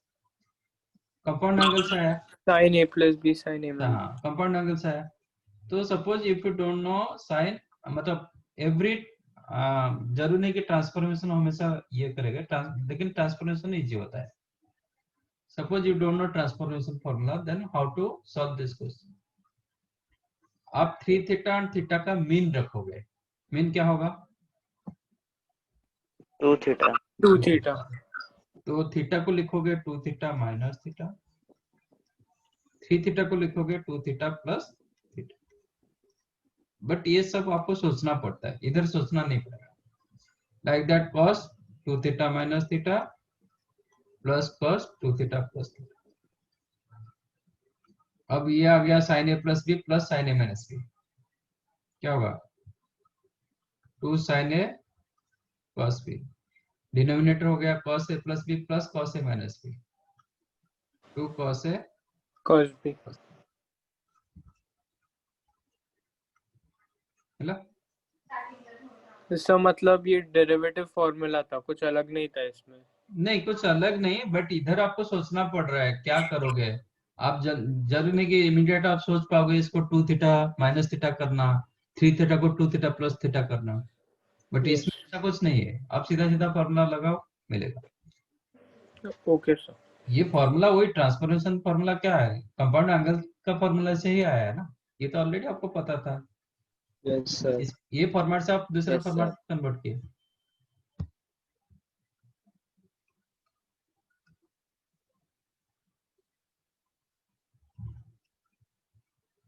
कंपाउंड एंगल से आया. sin a plus b sin a minus. हाँ, कंपाउंड एंगल से आया. तो suppose if you don't know sine, मतलब एवरी जरूर नहीं कि ट्रांसफॉर्मेशन हमेशा ये करेगा, लेकिन ट्रांसफॉर्मेशन इजी होता है. Suppose you don't know transformation formula, then how to solve this question? आप 3 थीटा और थीटा का मीन रखोगे. मीन क्या होगा? 2 theta. 2 theta. तो थीटा को लिखोगे 2 थीटा माइनस थीटा, 3 थीटा को लिखोगे 2 थीटा प्लस थीटा. बट ये सब आपको सोचना पड़ता है, इधर सोचना नहीं पड़ेगा. Like that cos 2 theta minus theta plus cos 2 theta plus theta. अब ये आ गया sin a plus B plus sin a minus B. क्या होगा? 2 sin a cos b. Denominator हो गया cos a plus B plus cos a minus B. 2 cos a cos b. Hello, इसका मतलब ये डेरिवेटिव फॉर्मूला था, कुछ अलग नहीं था इसमें. नहीं कुछ अलग नहीं, बट इधर आपको सोचना पड़ रहा है क्या करोगे आप. जरूरी नहीं कि इमीडिएट आप सोच पाओगे इसको 2 थीटा माइनस थीटा करना, 3 थीटा को 2 थीटा प्लस थीटा करना. बट इसमें ऐसा कुछ नहीं है, आप सीधा सीधा फॉर्मूला लगाओ, मिलेगा. Okay sir. ये फॉर्मूला वही ट्रांसफॉर्मेशन फॉर्मूला क्या है, कंपाउंड एंगल का फॉर्मूला से ही आया है ना. ये तो ऑलरेडी आपको पता था. Yes sir. ये फॉर्मेट से आप दूसरे Yes, फॉर्मेट sir. कन्वर्ट किए.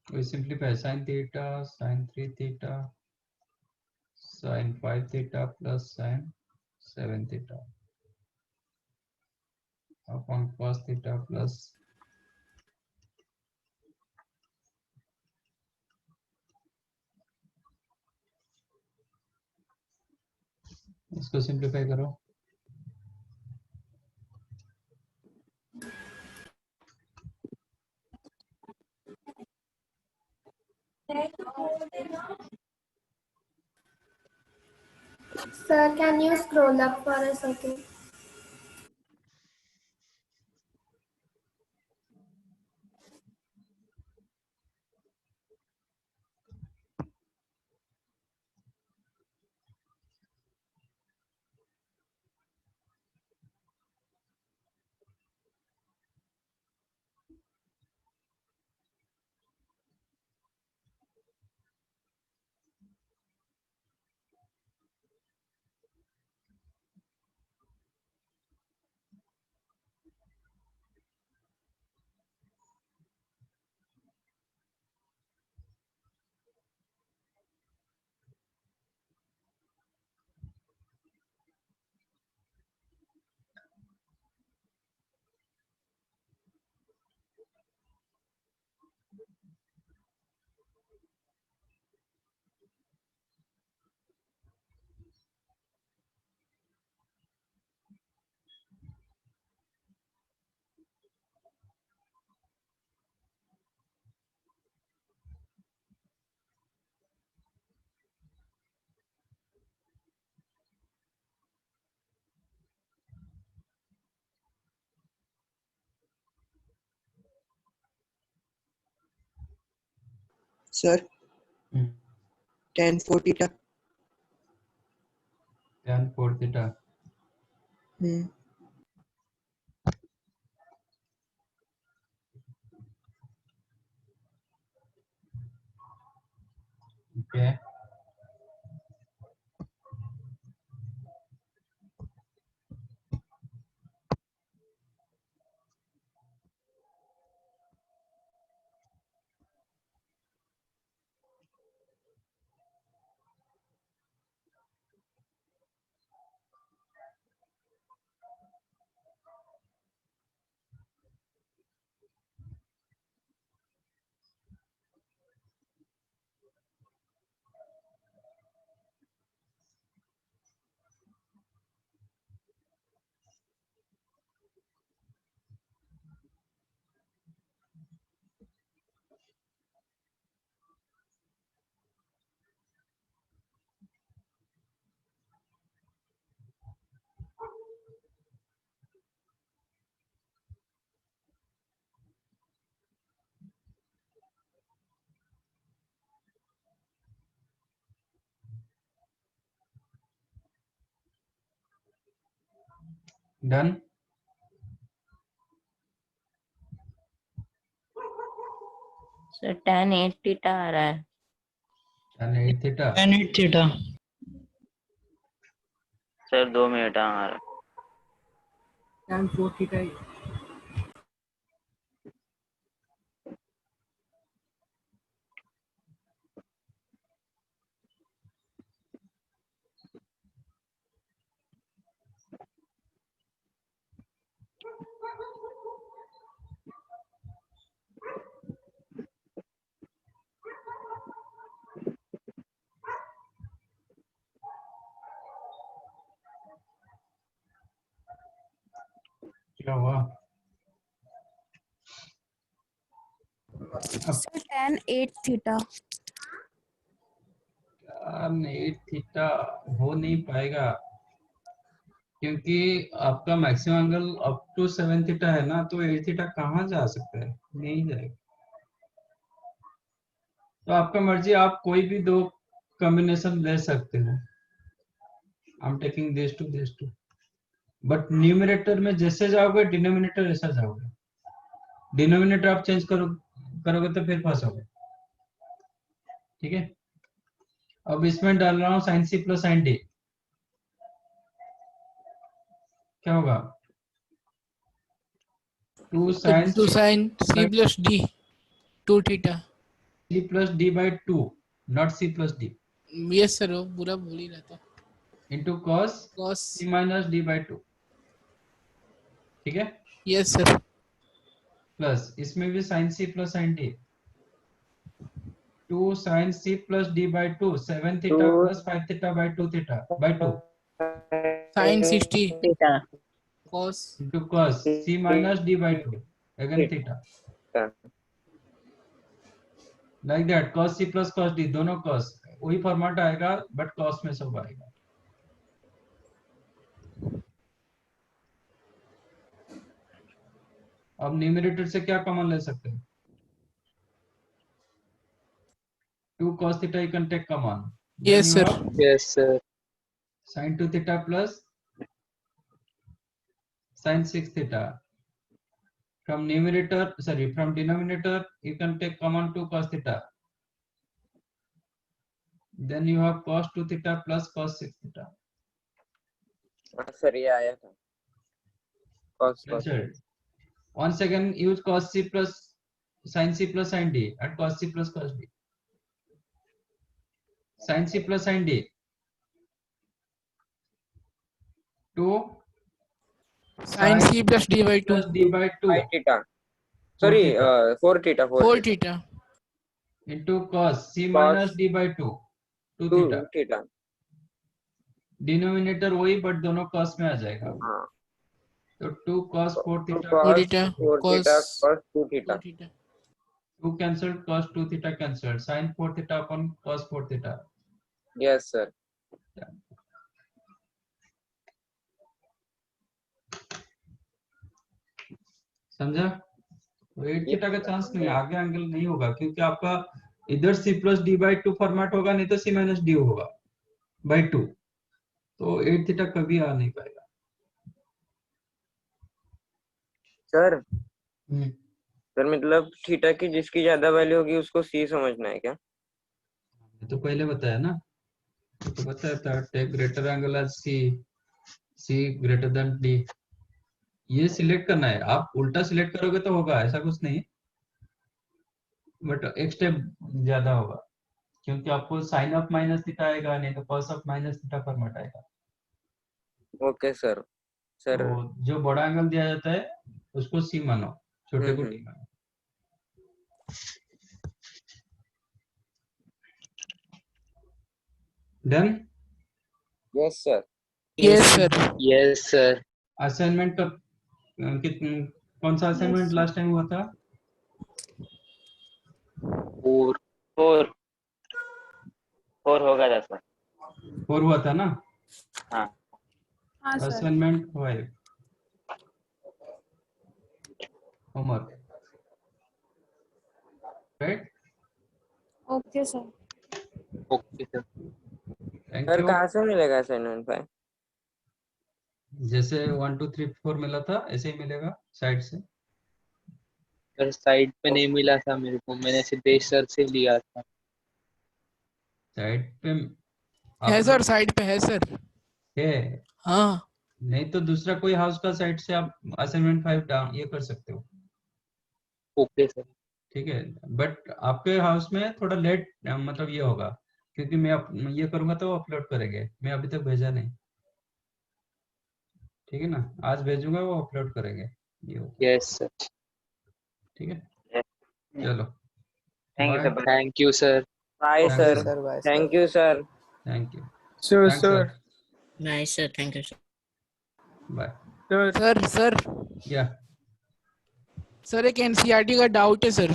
We simplify sin theta, sin 3 theta, sin 5 theta plus sin 7 theta upon cos theta plus इसको सिंप्लीफाई करो. Sir, can you scroll up for a second? Sir, tan 4 theta. tan 4 theta. Okay. Done. Sir tan 8 theta आ रहा है। tan 8 theta. tan 8 theta. Sir 2 minute आ रहा है। tan 4 theta ही। क्या हुआ? Sir tan 8 theta. tan 8 theta हो नहीं पाएगा क्योंकि आपका maximum angle up to 7 theta है ना, तो 8 थीटा कहाँ जा सकता है? नहीं जाएगा। तो आपका मर्जी, आप कोई भी दो कॉम्बिनेशन ले सकते हो। I am taking this two but numerator में जैसे जाओगे डिनोमिनेटर ऐसा जाओगे। डिनोमिनेटर आप चेंज करोगे तो फिर फंसोगे। ठीक है, अब इसमें डाल रहा हूँ sine C plus sine D. क्या होगा? 2 sin c plus d 2 theta। c plus d by 2 not c plus d yes sir, वो पूरा बोल ही रहा था। into cos c minus d by 2। ठीक है, यस सर। प्लस इसमें भी sin c plus sin d 2 sin c plus d by 2 7 theta plus 5 theta by 2 theta by 2 sin 60 theta cos into cos c minus d by 2 again theta like that। cos c plus cos d दोनों cos वही format आएगा but cos में सब आएगा। अब numerator से क्या common ले सकते हैं? 2 cos theta you can take common। yes sir। Yes, sir. sin 2 theta plus sin 6 theta। from denominator you can take common 2 cos theta, then you have cos 2 theta plus cos 6 theta। Sir ये आया था cos once again use cos c plus sin c plus sin d at cos c plus cos d। sin c plus sin d 2 sin c plus d by 2 plus d by 2 theta sorry 4 theta 4 theta into cos c minus d by 2 2 theta theta denominator वही but दोनों cos में आ जाएगा। हाँ तो 2 cos 4 theta cos theta 4 theta cos 2 theta 2 cancelled cos 2 theta cancelled sin 4 theta upon cos 4 theta। Yes sir. समझा? तो 8 theta का chance नहीं है, आगे एंगल नहीं होगा क्योंकि आपका इधर c plus D by 2 format होगा, नहीं तो c माइनस डी होगा बाई 2, तो 8 थीटा कभी आ नहीं पाएगा। सर सर मतलब थीटा की जिसकी ज्यादा वैल्यू होगी उसको सी समझना है क्या? तो पहले बताया ना, तो बताया था टेक ग्रेटर एंगल एज सी ग्रेटर देन डी, ये सिलेक्ट करना है। आप उल्टा सिलेक्ट करोगे तो होगा, ऐसा कुछ नहीं, बट एक स्टेप ज्यादा होगा क्योंकि आपको साइन ऑफ माइनस थीटा आएगा, नहीं तो cos of minus theta format आएगा। Okay sir. सर तो जो बड़ा एंगल दिया जाता है उसको सी मानो, छोटे को डी मानो। Done? Yes sir. Yes sir. Yes sir. Assignment का कौन सा असाइनमेंट लास्ट टाइम हुआ था? 4 हो गया था सर। 4 हुआ था ना? हाँ। हाँ sir. Assignment 5 homework, right? Okay sir. Okay sir. Thank sir you. कहाँ से मिलेगा असाइनमेंट 5? जैसे 1 2 3 4 मिला था ऐसे ही मिलेगा साइड से। सर साइड पे नहीं मिला था मेरे को, मैंने सिद्धेश सर से लिया था। साइड पे है सर, साइड पे है सर। है? हाँ। नहीं तो दूसरा कोई हाउस का साइड से आप असाइनमेंट 5 डाउन ये कर सकते हो। Okay sir. ठीक है, बट आपके हाउस में थोड़ा लेट मतलब ये होगा क्योंकि मैं ये करूंगा तो अपलोड करेंगे, मैं अभी तक भेजा नहीं। ठीक है ना, आज भेजूंगा वो अपलोड करेंगे। Yes sir. ठीक है, चलो thank you sir. Bye sir. Thank you sir. Thank you Sure, sir. Nice sir, thank you sir. Bye. Sir या सर एक एनसीईआरटी का डाउट है सर।